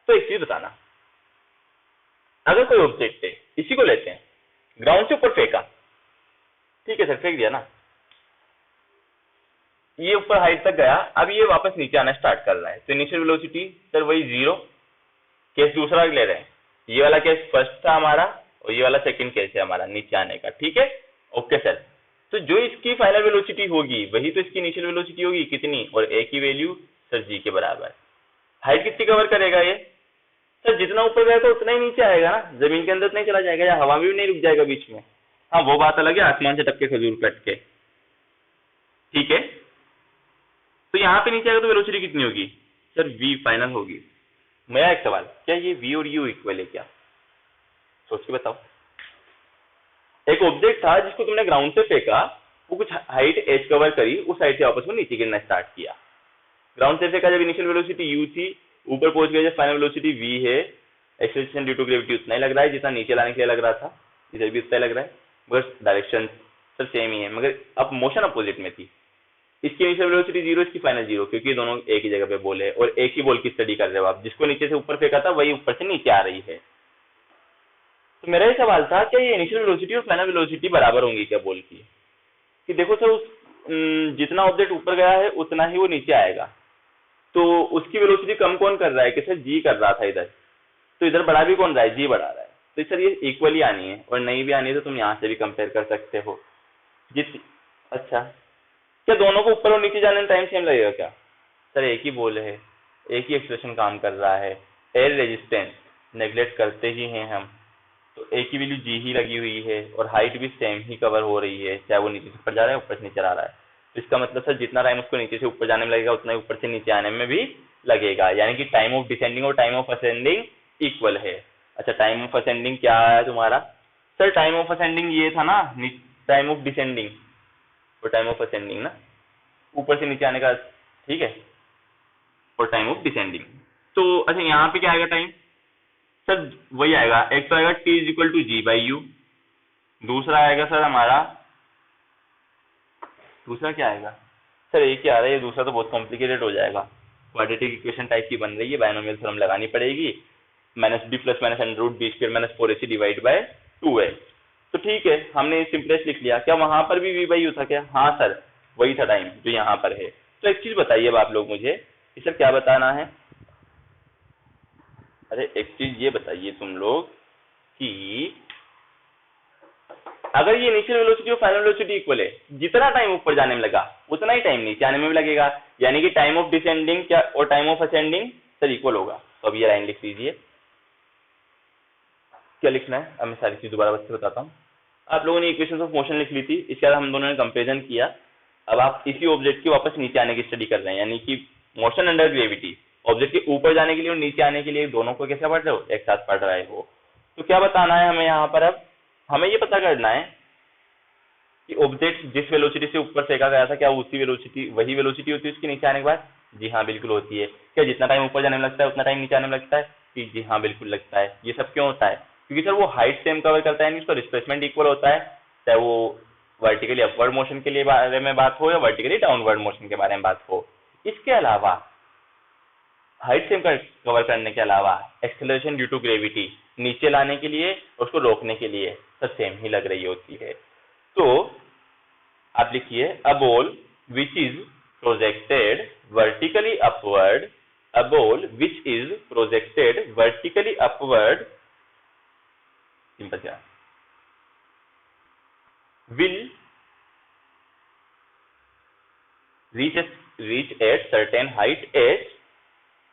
तो एक चीज बताना, अगर कोई ऑब्जेक्ट है, इसी को लेते हैं, ग्राउंड से ऊपर फेंका, ठीक है सर फेंक दिया ना, ये ऊपर हाइट तक गया, अब ये वापस नीचे आना स्टार्ट कर रहा है। तो इनिशियल वेलोसिटी सर वही 0। केस दूसरा ले रहे हैं, ये वाला केस फर्स्ट था हमारा और ये वाला सेकंड केस है हमारा नीचे आने का। ठीक है, ओके सर। तो जो इसकी फाइनल वेलोसिटी होगी वही तो इसकी इनिशियल वेलोसिटी होगी, कितनी, और ए की वैल्यू सर जी के बराबर। हाइट कितनी कवर करेगा ये सर, जितना ऊपर गया तो उतना ही नीचे आएगा ना, जमीन के अंदर नहीं चला जाएगा या हवा में भी नहीं रुक जाएगा बीच में। हाँ वो बात अलग है, आसमान से टपके खजूर कट के। ठीक है, तो यहाँ पे नीचे आएगा तो वेलोसिटी कितनी होगी सर, v फाइनल होगी। मेरा एक सवाल, क्या ये v और u इक्वल है क्या? सोच के बताओ। एक ऑब्जेक्ट था जिसको तुमने ग्राउंड से फेंका, वो कुछ हाइट एज कवर करी, उस हाइट से वापस वो नीचे गिरना स्टार्ट किया। ग्राउंड से फेंका जब इनिशियल वेलोसिटी u थी, ऊपर पहुंच गया जब फाइनल वेलोसिटी v है। एक्सेलरेशन ड्यू टू ग्रेविटी उतना ही लग रहा है जितना नीचे लाने के लिए लग रहा था, इधर भी उतना ही लग रहा है, मगर डायरेक्शन सब सेम ही है, मगर अब मोशन अपोजिट में थी। इसकी इनिशियल वेलोसिटी 0, इसकी फाइनल 0, क्योंकि दोनों एक ही जगह पे बॉल है और एक ही बॉल की स्टडी कर रहे हो आप। जिसको नीचे से ऊपर फेंका था वही ऊपर से नीचे आ रही है। तो मेरा ये सवाल था, क्या ये इनिशियल वेलोसिटी और फाइनल वेलोसिटी बराबर होंगी क्या बॉल की? कि देखो सर उस जितना ऑब्जेक्ट ऊपर गया है उतना ही वो नीचे आएगा, तो उसकी वेलोसिटी कम कौन कर रहा है कि सर जी कर रहा था इधर, तो इधर बढ़ा भी कौन रहा है, जी बढ़ा रहा है। तो सर ये इक्वली आनी है, और नहीं भी आनी है तो तुम यहाँ से भी कंपेयर कर सकते हो। अच्छा, क्या दोनों को ऊपर और नीचे जाने में टाइम सेम लगेगा क्या? सर एक ही बॉल है, एक ही एक्सप्रेशन काम कर रहा है, एयर रेजिस्टेंस नेग्लेक्ट करते ही हैं हम, तो एक ही वैल्यू जी ही लगी हुई है और हाइट भी सेम ही कवर हो रही है, चाहे वो नीचे से ऊपर जा रहा है ऊपर से नीचे आ रहा है। तो इसका मतलब सर जितना टाइम उसको नीचे से ऊपर जाने में लगेगा उतना ही ऊपर से नीचे आने में भी लगेगा, यानी कि टाइम ऑफ डिसेंडिंग और टाइम ऑफ असेंडिंग इक्वल है। अच्छा, टाइम ऑफ असेंडिंग क्या है तुम्हारा? सर टाइम ऑफ असेंडिंग ये था ना, टाइम ऑफ डिसेंडिंग, और टाइम ऑफ असेंडिंग ना ऊपर से नीचे आने का, ठीक है, और टाइम ऑफ डिसेंडिंग। तो अच्छा यहाँ पे क्या आएगा टाइम? सर वही आएगा, एक तो आएगा t is equal to g by u, दूसरा आएगा सर हमारा, दूसरा क्या आएगा सर? एक ही आ रहा है, ये दूसरा तो बहुत कॉम्प्लिकेटेड हो जाएगा, क्वाड्रेटिक इक्वेशन टाइप की बन रही है, बायनोमियल थ्योरम लगानी पड़ेगी, minus b plus minus under root b square minus 4ac divide by 2a। तो ठीक है, हमने सिंपलेस्ट लिख लिया। क्या वहां पर भी v बाई यू था क्या? हाँ सर, वही था टाइम जो यहाँ पर है। तो एक चीज बताइए अब आप लोग मुझे कि सर क्या बताना है? अरे एक चीज ये बताइए तुम लोग कि अगर ये इनिशियल वेलोसिटी और फाइनल वेलोसिटी इक्वल है, जितना टाइम ऊपर जाने में लगा उतना ही टाइम नीचे आने में भी लगेगा, यानी कि टाइम ऑफ डिसेंडिंग क्या और time of ascending sir equal होगा। तो अब ये लाइन लिख लीजिए। क्या लिखना है अब मैं सारी चीज दोबारा बच्चे बताता हूँ। आप लोगों ने इक्वेशंस ऑफ मोशन लिख ली थी, इसके बाद हम दोनों ने कंपेरिजन किया। अब आप इसी ऑब्जेक्ट की वापस नीचे आने की स्टडी कर रहे हैं, यानी कि मोशन अंडर ग्रेविटी, ऑब्जेक्ट के ऊपर जाने के लिए और नीचे आने के लिए दोनों को कैसे पढ़ रहे हो? एक साथ पढ़ रहे हो। तो क्या बताना है हमें यहाँ पर? अब हमें ये पता करना है कि ऑब्जेक्ट जिस वेलोसिटी से ऊपर फेंका गया था, क्या उसी वेलोसिटी वही वेलोसिटी होती है उसके नीचे आने के बाद? जी हाँ बिल्कुल होती है। क्या जितना टाइम ऊपर जाने में लगता है उतना टाइम नीचे आने में लगता है? जी हाँ बिल्कुल लगता है। ये सब क्यों होता है? क्योंकि सर वो हाइट सेम कवर करता है, उसका डिस्प्लेसमेंट इक्वल होता है, चाहे वो वर्टिकली अपवर्ड मोशन के लिए बारे में बात हो या वर्टिकली डाउनवर्ड मोशन के बारे में बात हो। इसके अलावा हाइट सेम कवर करने के अलावा एक्सेलरेशन ड्यू टू ग्रेविटी नीचे लाने के लिए, उसको रोकने के लिए सब सेम ही लग रही होती है। तो आप लिखिए a ball which is projected vertically upward, a ball which is projected vertically upward, simple क्या, will reach at certain height h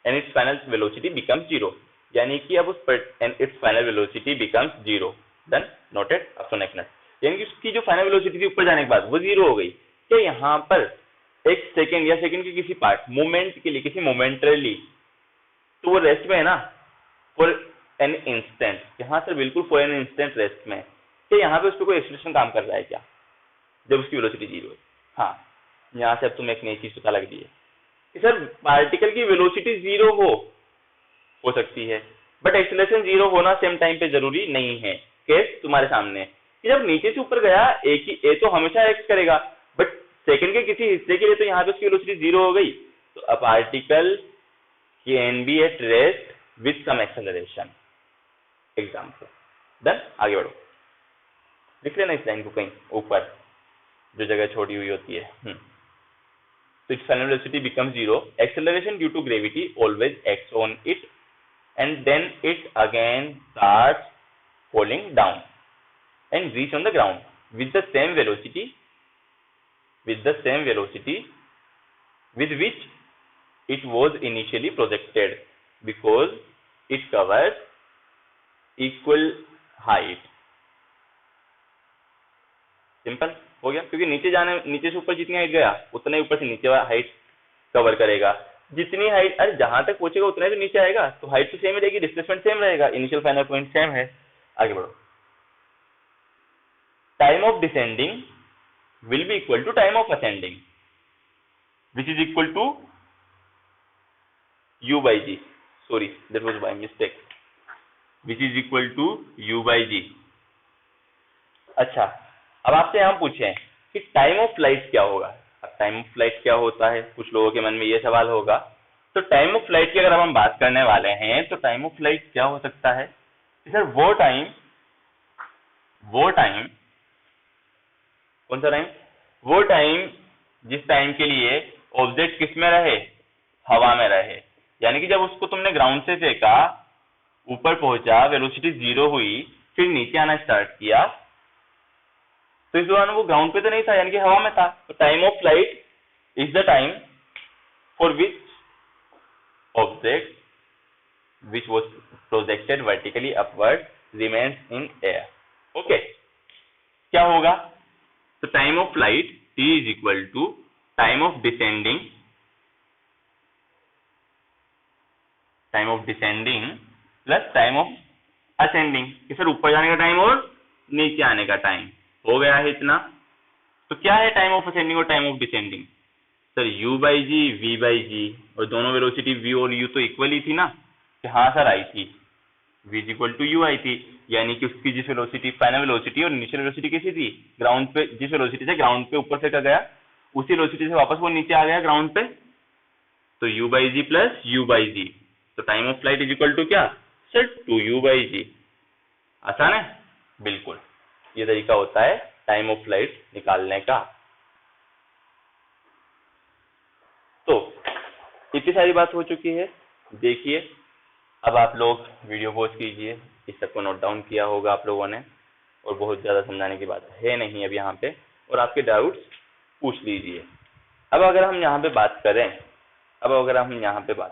and its final velocity becomes 0, यानी कि अब उस पर and its final velocity becomes 0, then noted up to next, यानी कि उसकी जो फाइनल वेलोसिटी थी ऊपर जाने के बाद वो 0 हो गई। तो यहाँ पर एक सेकंड या सेकंड के किसी पार्ट मोमेंट के लिए, किसी मोमेंटरली, तो वो रेस्ट में है ना फॉर एन इंस्टेंट। यहाँ सर बिल्कुल फॉर एन इंस्टेंट रेस्ट में। तो यहाँ पे उस पर कोई एक्सीलरेशन काम कर रहा है क्या जब उसकी वेलोसिटी 0 है? हाँ, यहाँ से अब तुम्हें एक नई चीज पता लग रही है कि सर पार्टिकल की वेलोसिटी 0 हो सकती है, बट एक्सीलरेशन 0 होना सेम टाइम पे जरूरी नहीं है। केस तुम्हारे सामने कि जब नीचे से ऊपर गया एक ही ए तो हमेशा एक्ट करेगा, बट सेकंड के किसी हिस्से के लिए तो यहाँ पे उसकी वेलोसिटी 0 हो गई। तो a particle can be at rest with some acceleration. Example done, आगे बढ़ो, लिख लेना इस लाइन को कहीं ऊपर जो जगह छोड़ी हुई होती है। So its final velocity becomes 0. Acceleration due to gravity always acts on it, and then it again starts falling down and reach on the ground with the same velocity, with which it was initially projected, because it covers equal height. Simple हो गया, क्योंकि नीचे से ऊपर जितनी height गया उतना ही ऊपर से नीचे हाइट कवर करेगा। जितनी हाइट, अरे जहां तक पहुंचेगा उतना ही तो नीचे आएगा, तो हाइट तो सेम ही रहेगी, डिस्प्लेसमेंट सेम रहेगा, इनिशियल फाइनल पॉइंट सेम है। आगे बढ़ो, time of descending will be equal to time of ascending which is equal to u by g, sorry that was by mistake, which is equal to u by g। अच्छा, अब आपसे हम पूछें कि time of flight क्या होगा। अब time of flight क्या होता है, कुछ लोगों के मन में ये सवाल होगा। तो टाइम ऑफ फ्लाइट की अगर हम बात करने वाले हैं तो टाइम ऑफ फ्लाइट क्या हो सकता है? सर वो टाइम कौन सा टाइम? वो टाइम जिस टाइम के लिए ऑब्जेक्ट किस में रहे? हवा में रहे। यानी कि जब उसको तुमने ग्राउंड से फेंका, ऊपर पहुंचा, वेलोसिटी 0 हुई, फिर नीचे आना स्टार्ट किया, तो इस दौरान वो ग्राउंड पे तो नहीं था, यानी कि हवा में था। तो time of flight is the time for which object which was projected vertically upward remains in air. Okay, क्या होगा? तो time of flight t is equal to time of descending plus time of ascending, कि sir ऊपर जाने का time और नीचे आने का टाइम हो गया है इतना। तो क्या है टाइम ऑफ असेंडिंग और time of descending? Sir u by g, v by g, और दोनों वेलोसिटी v और u तो इक्वल ही थी ना, कि हाँ सर आई थी, v is equal to u आई थी, यानी कि उसकी जिस वेलोसिटी फाइनल वेलोसिटी और इनिशियल वेलोसिटी कैसी थी, ग्राउंड पे जिस वेलोसिटी से ग्राउंड पे ऊपर से गया उसी वेलोसिटी से वापस वो नीचे आ गया ग्राउंड पे, तो u by g plus u by g, तो time of flight is equal to क्या सर 2u बाई जी। आसान है बिल्कुल, ये तरीका होता है टाइम ऑफ फ्लाइट निकालने का। तो इतनी सारी बात हो चुकी है, देखिए अब आप लोग वीडियो पॉज कीजिए, इस सबको नोट डाउन किया होगा आप लोगों ने, और बहुत ज़्यादा समझाने की बात है नहीं अब यहाँ पे, और आपके डाउट्स पूछ लीजिए। अब अगर हम यहाँ पे बात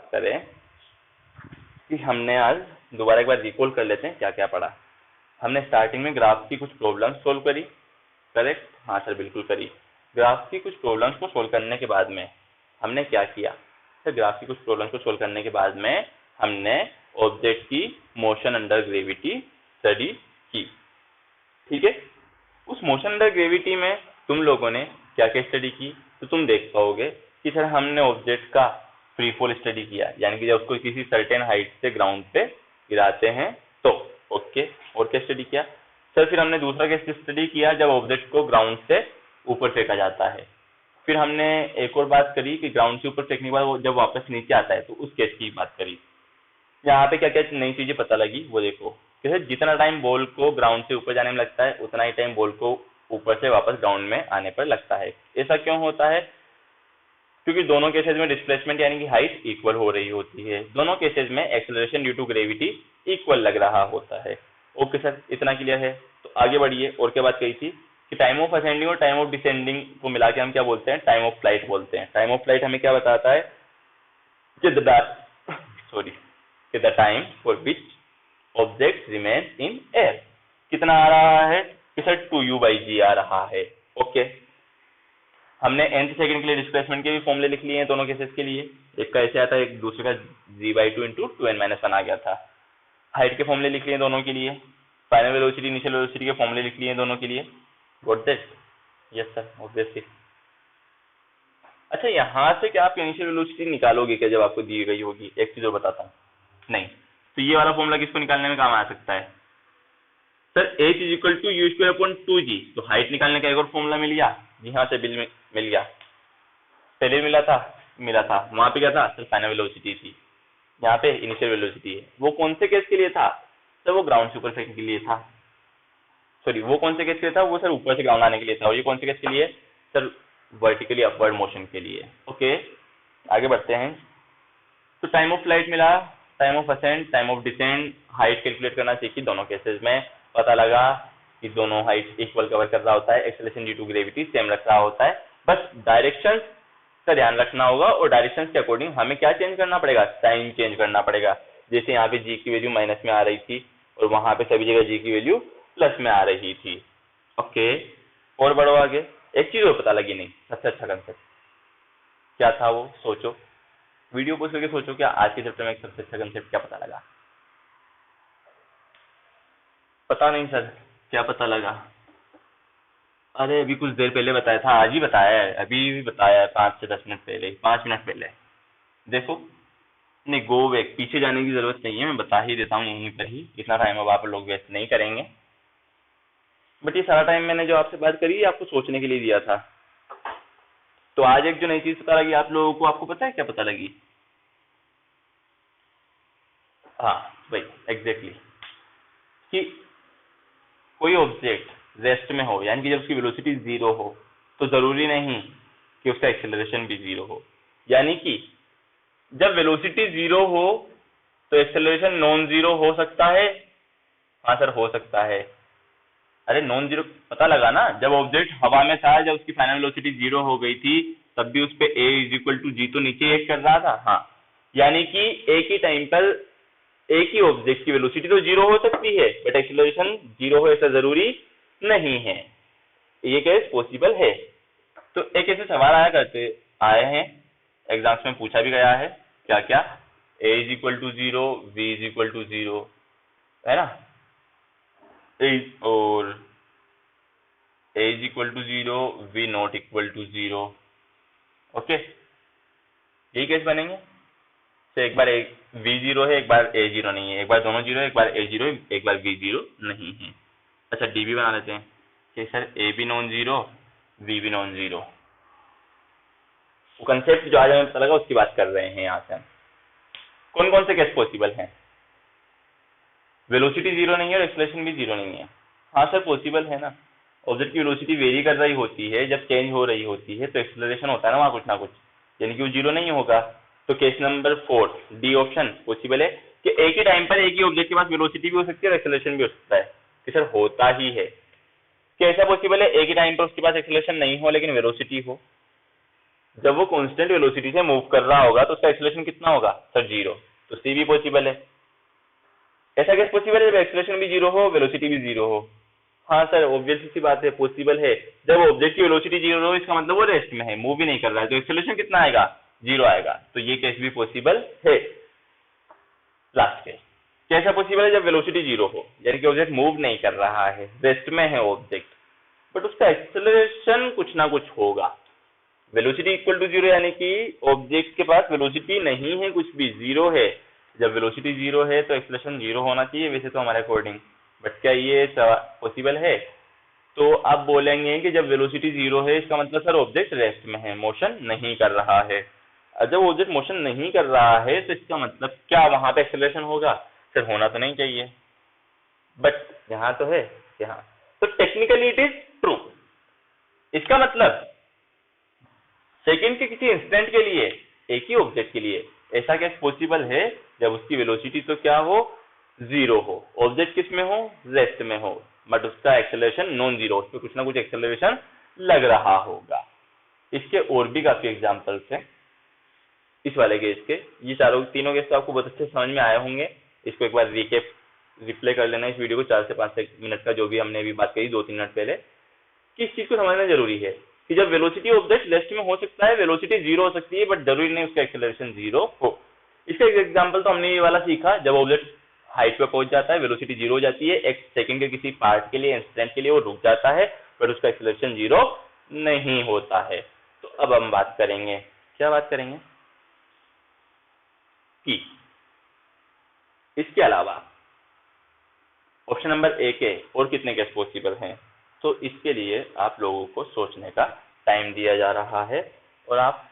करें, कि हमने आज दोबारा एक बार रिकॉल कर लेते हैं क्या क्या पढ़ा। हमने स्टार्टिंग में ग्राफ की कुछ प्रॉब्लम्स सोल्व करी, करेक्ट? हाँ सर बिल्कुल करी। ग्राफ की कुछ प्रॉब्लम्स को सोल्व करने के बाद में हमने क्या किया सर? ग्राफ की कुछ प्रॉब्लम्स को सोल्व करने के बाद में हमने ऑब्जेक्ट की मोशन अंडर ग्रेविटी स्टडी की, ठीक है? उस मोशन अंडर ग्रेविटी में तुम लोगों ने क्या क्या स्टडी की, तो तुम देख पाओगे कि सर हमने ऑब्जेक्ट का फ्री फॉल स्टडी किया, यानी कि जब उसको किसी सर्टेन हाइट से ग्राउंड पे गिराते हैं तो, ओके। और क्या स्टडी किया सर? फिर हमने दूसरा केस स्टडी किया जब ऑब्जेक्ट को ग्राउंड से ऊपर फेंका जाता है। फिर हमने एक और बात करी कि ग्राउंड से ऊपर फेंकने के बाद वो जब वापस नीचे आता है तो उस केस की बात करी। यहाँ पे क्या क्या नई चीजें पता लगी वो देखो, जैसे जितना टाइम बॉल को ग्राउंड से ऊपर जाने में लगता है उतना ही टाइम बॉल को ऊपर से वापस ग्राउंड में आने पर लगता है। ऐसा क्यों होता है? क्योंकि दोनों केसेस में डिस्प्लेसमेंट यानी कि हाइट इक्वल हो रही होती है, दोनों केसेस में acceleration due to gravity equal लग रहा होता है। ओके सर, इतना क्लियर है? तो आगे बढ़िए, और क्या बात कही थी कि टाइम ऑफ असेंडिंग और टाइम ऑफ डिसेंडिंग को मिला के हम क्या बोलते हैं? टाइम ऑफ फ्लाइट बोलते हैं। टाइम ऑफ फ्लाइट हमें क्या बताता है कि the time for which object remain in air कितना आ रहा है कि सर 2u बाई जी आ रहा है। ओके, हमने nth सेकंड के लिए डिस्प्लेसमेंट के भी फॉर्मूले लिख लिए हैं दोनों केसेस के लिए, एक का ऐसे आता है, एक दूसरे का g/2 इंटू 2n-1 आ गया था। हाइट के फॉर्मूले लिख लिए दोनों के लिए, फाइनल वेलोसिटी इनिशियल वेलोसिटी के फॉर्मूले लिख लिए दोनों के लिए। Got that? Yes sir, obviously. अच्छा, यहाँ से क्या आप इनिशियल वेलोसिटी निकालोगे क्या जब आपको दी गई होगी? एक चीज और बताता हूँ, नहीं। तो ये वाला फॉर्मूला किसको निकालने में काम आ सकता है sir? h is equal to u square upon 2g। तो हाइट निकालने का एक और फॉर्मूला मिल गया जी, हाँ से बिल मिल गया, पहले मिला था वहां पे क्या था सर? फाइनल वेलोसिटी थी, यहाँ पे इनिशियल वेलोसिटी है। वो कौन से केस के लिए था सर? वो ग्राउंड से ऊपर फेंकने के लिए था। सॉरी, वो कौन से केस के लिए था? वो सर ऊपर से ग्राउंड आने के लिए था। और ये कौन से केस के लिए सर? वर्टिकली अपवर्ड मोशन के लिए। ओके, आगे बढ़ते हैं। तो टाइम ऑफ फ्लाइट मिला, time of ascend, time of descend, height calculate करना सीखी दोनों केसेस में। पता लगा कि दोनों हाइट इक्वल कवर कर रहा होता है, acceleration due to gravity same रख रहा होता है, बस डायरेक्शन का ध्यान रखना होगा। और डायरेक्शन के अकॉर्डिंग हमें क्या चेंज करना पड़ेगा? टाइम चेंज करना पड़ेगा। जैसे यहाँ पे जी की वैल्यू माइनस में आ रही थी और वहां पे सभी जगह जी की वैल्यू प्लस में आ रही थी। ओके, और बढ़ो आगे। एक चीज और पता लगी नहीं, सबसे अच्छा कंसेप्ट क्या था वो? सोचो, वीडियो पोस्ट करके सोचो, क्या आज के चैप्टर में एक सबसे अच्छा कंसेप्ट क्या पता लगा? पता नहीं सर, क्या पता लगा? अरे अभी कुछ देर पहले बताया था, आज ही बताया है, अभी भी बताया है, 5 से 10 मिनट पहले, 5 मिनट पहले। देखो, नहीं गो बैक, पीछे जाने की जरूरत नहीं है, मैं बता ही देता हूँ यहीं पर ही, इतना टाइम अब आप लोग वेस्ट नहीं करेंगे। बट ये सारा टाइम मैंने जो आपसे बात करी आपको सोचने के लिए दिया था। तो आज एक जो नई चीज पता लगी आप लोगों को, आपको पता है क्या पता लगी? हाँ भाई, एग्जैक्टली, कि कोई ऑब्जेक्ट रेस्ट में हो, यानी कि जब उसकी वेलोसिटी 0 हो, तो जरूरी नहीं कि उसका एक्सेलरेशन भी 0 हो। यानी कि जब वेलोसिटी 0 हो तो एक्सेलरेशन नॉन जीरो हो सकता है? हाँ सर, हो सकता है। अरे नॉन जीरो पता लगा ना, जब ऑब्जेक्ट हवा में था, जब उसकी फाइनल वेलोसिटी 0 हो गई थी, तब भी उस पे a इज इक्वल टू जी तो नीचे एक कर रहा था। हाँ, यानी कि एक ही टाइम पर एक ही ऑब्जेक्ट की वेलोसिटी तो 0 हो सकती है, बट एक्सेलरेशन 0 हो ऐसा जरूरी नहीं है। ये केस पॉसिबल है। तो एक ऐसे सवाल आए हैं एग्जाम्स में, पूछा भी गया है, क्या क्या? a is equal to 0, v is equal to 0, है ना? और a is equal to 0, v not equal to 0। Okay, यही केस बनेंगे। तो एक बार v 0 है, एक बार a 0 नहीं है, एक बार दोनों 0 है, एक बार a 0 है, एक बार v 0 नहीं है। अच्छा, d भी बना लेते हैं कि सर a भी नॉन जीरो, v भी नॉन जीरो। वो कंसेप्ट जो आज हमें पता लगा उसकी बात कर रहे हैं यहाँ से हम। कौन कौन से केस पॉसिबल हैं? वेलोसिटी जीरो नहीं है और एक्सेलरेशन भी जीरो नहीं है। हाँ सर, पॉसिबल है ना। ऑब्जेक्ट की वेलोसिटी वेरी कर रही होती है, जब चेंज हो रही होती है तो एक्सेलरेशन होता है ना वहाँ कुछ ना कुछ, यानी कि वो जीरो नहीं होगा। तो case number 4 D option possible है कि एक ही टाइम पर एक ही ऑब्जेक्ट के पास वेलोसिटी भी हो सकती है और एक्सेलरेशन भी हो सकता है। कि सर होता ही है। कैसा पॉसिबल है? एक ही टाइम पर उसके पास एक्सेलरेशन नहीं हो लेकिन वेलोसिटी हो। जब वो कांस्टेंट वेलोसिटी से मूव कर रहा होगा तो उसका एक्सेलरेशन कितना होगा? Sir zero. तो सी भी पॉसिबल है। ऐसा कैसे पॉसिबल है जब एक्सेलरेशन भी जीरो हो, वेलोसिटी भी जीरो हो? हाँ सर, ऑब्वियस सी बात है, पॉसिबल है। जब ऑब्जेक्ट की वेलोसिटी जीरो हो इसका मतलब वो रेस्ट में है, मूव भी नहीं कर रहा है, तो एक्सेलरेशन कितना आएगा? जीरो आएगा। तो ये केस भी पॉसिबल है। लास्ट केस कैसा पॉसिबल है? जब वेलोसिटी जीरो हो, यानी कि ऑब्जेक्ट मूव नहीं कर रहा है, रेस्ट में है ऑब्जेक्ट, बट उसका एक्सेलरेशन कुछ ना कुछ होगा। वेलोसिटी इक्वल टू जीरो यानी कि ऑब्जेक्ट के पास वेलोसिटी नहीं है, कुछ भी जीरो है। जब वेलोसिटी जीरो है तो एक्सेलरेशन जीरो होना चाहिए वैसे तो हमारे अकॉर्डिंग, बट क्या ये पॉसिबल है? तो आप बोलेंगे कि जब वेलोसिटी जीरो है इसका मतलब सर ऑब्जेक्ट रेस्ट में है, मोशन नहीं कर रहा है। जब ऑब्जेक्ट मोशन नहीं कर रहा है तो इसका मतलब क्या वहां पे एक्सेलरेशन होगा? सर होना तो नहीं चाहिए, बट यहाँ तो है, यहाँ तो टेक्निकली इट इज ट्रू। इसका मतलब सेकंड के किसी इंस्टेंट के लिए, एक ही ऑब्जेक्ट के लिए ऐसा केस पॉसिबल है जब उसकी वेलोसिटी तो क्या हो? जीरो हो, ऑब्जेक्ट किस में हो? रेस्ट में हो, बट उसका एक्सेलरेशन नॉन जीरो, उस पर कुछ ना कुछ एक्सेलरेशन लग रहा होगा। इसके और भी काफी एग्जांपल्स हैं इस वाले केस के। ये तीनों केस तो आपको बहुत अच्छे समझ में आए होंगे। इसको एक बार रिप्ले कर लेना इस वीडियो को, 4 से 5 मिनट का जो भी हमने अभी बात करी 2-3 मिनट पहले। किस चीज को समझना जरूरी है कि जब वेलोसिटी ऑब्जेक्ट रेस्ट में हो सकता है, वेलोसिटी जीरो हो सकती है, बट जरूरी नहीं उसका एक्सेलरेशन जीरो हो। इसका एक एग्जांपल तो हमने ये वाला सीखा, जब ऑब्जेक्ट हाइट पे पहुंच जाता है, वेलोसिटी जीरो हो जाती है, एक सेकंड के किसी पार्ट के लिए, इंस्टेंट के लिए वो रुक जाता है, बट उसका एक्सेलरेशन जीरो नहीं होता है। तो अब हम बात करेंगे, क्या बात करेंगे कि इसके अलावा ऑप्शन नंबर ए के और कितने केस पॉसिबल हैं। तो इसके लिए आप लोगों को सोचने का टाइम दिया जा रहा है और आप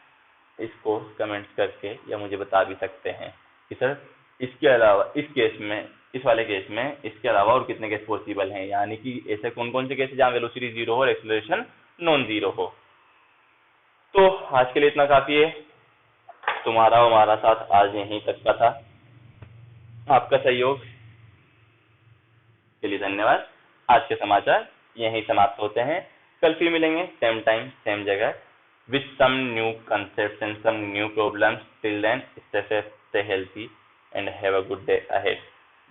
इसको कमेंट्स करके या मुझे बता भी सकते हैं कि सर इसके अलावा इस केस में, इस वाले केस में इसके अलावा और कितने केस पॉसिबल हैं, यानी कि ऐसे कौन कौन से केस है जहां वेलोसिटी जीरो हो और एक्सेलरेशन नॉन जीरो हो। तो आज के लिए इतना काफी है। तुम्हारा हमारा साथ आज यहीं तक का था। आपका सहयोग के लिए धन्यवाद। आज के समाचार यहीं समाप्त होते हैं। कल फिर मिलेंगे सेम टाइम सेम जगह with some new concepts and some new problems. Till then, stay safe, stay healthy, and have a good day ahead.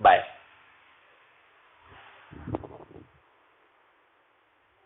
Bye.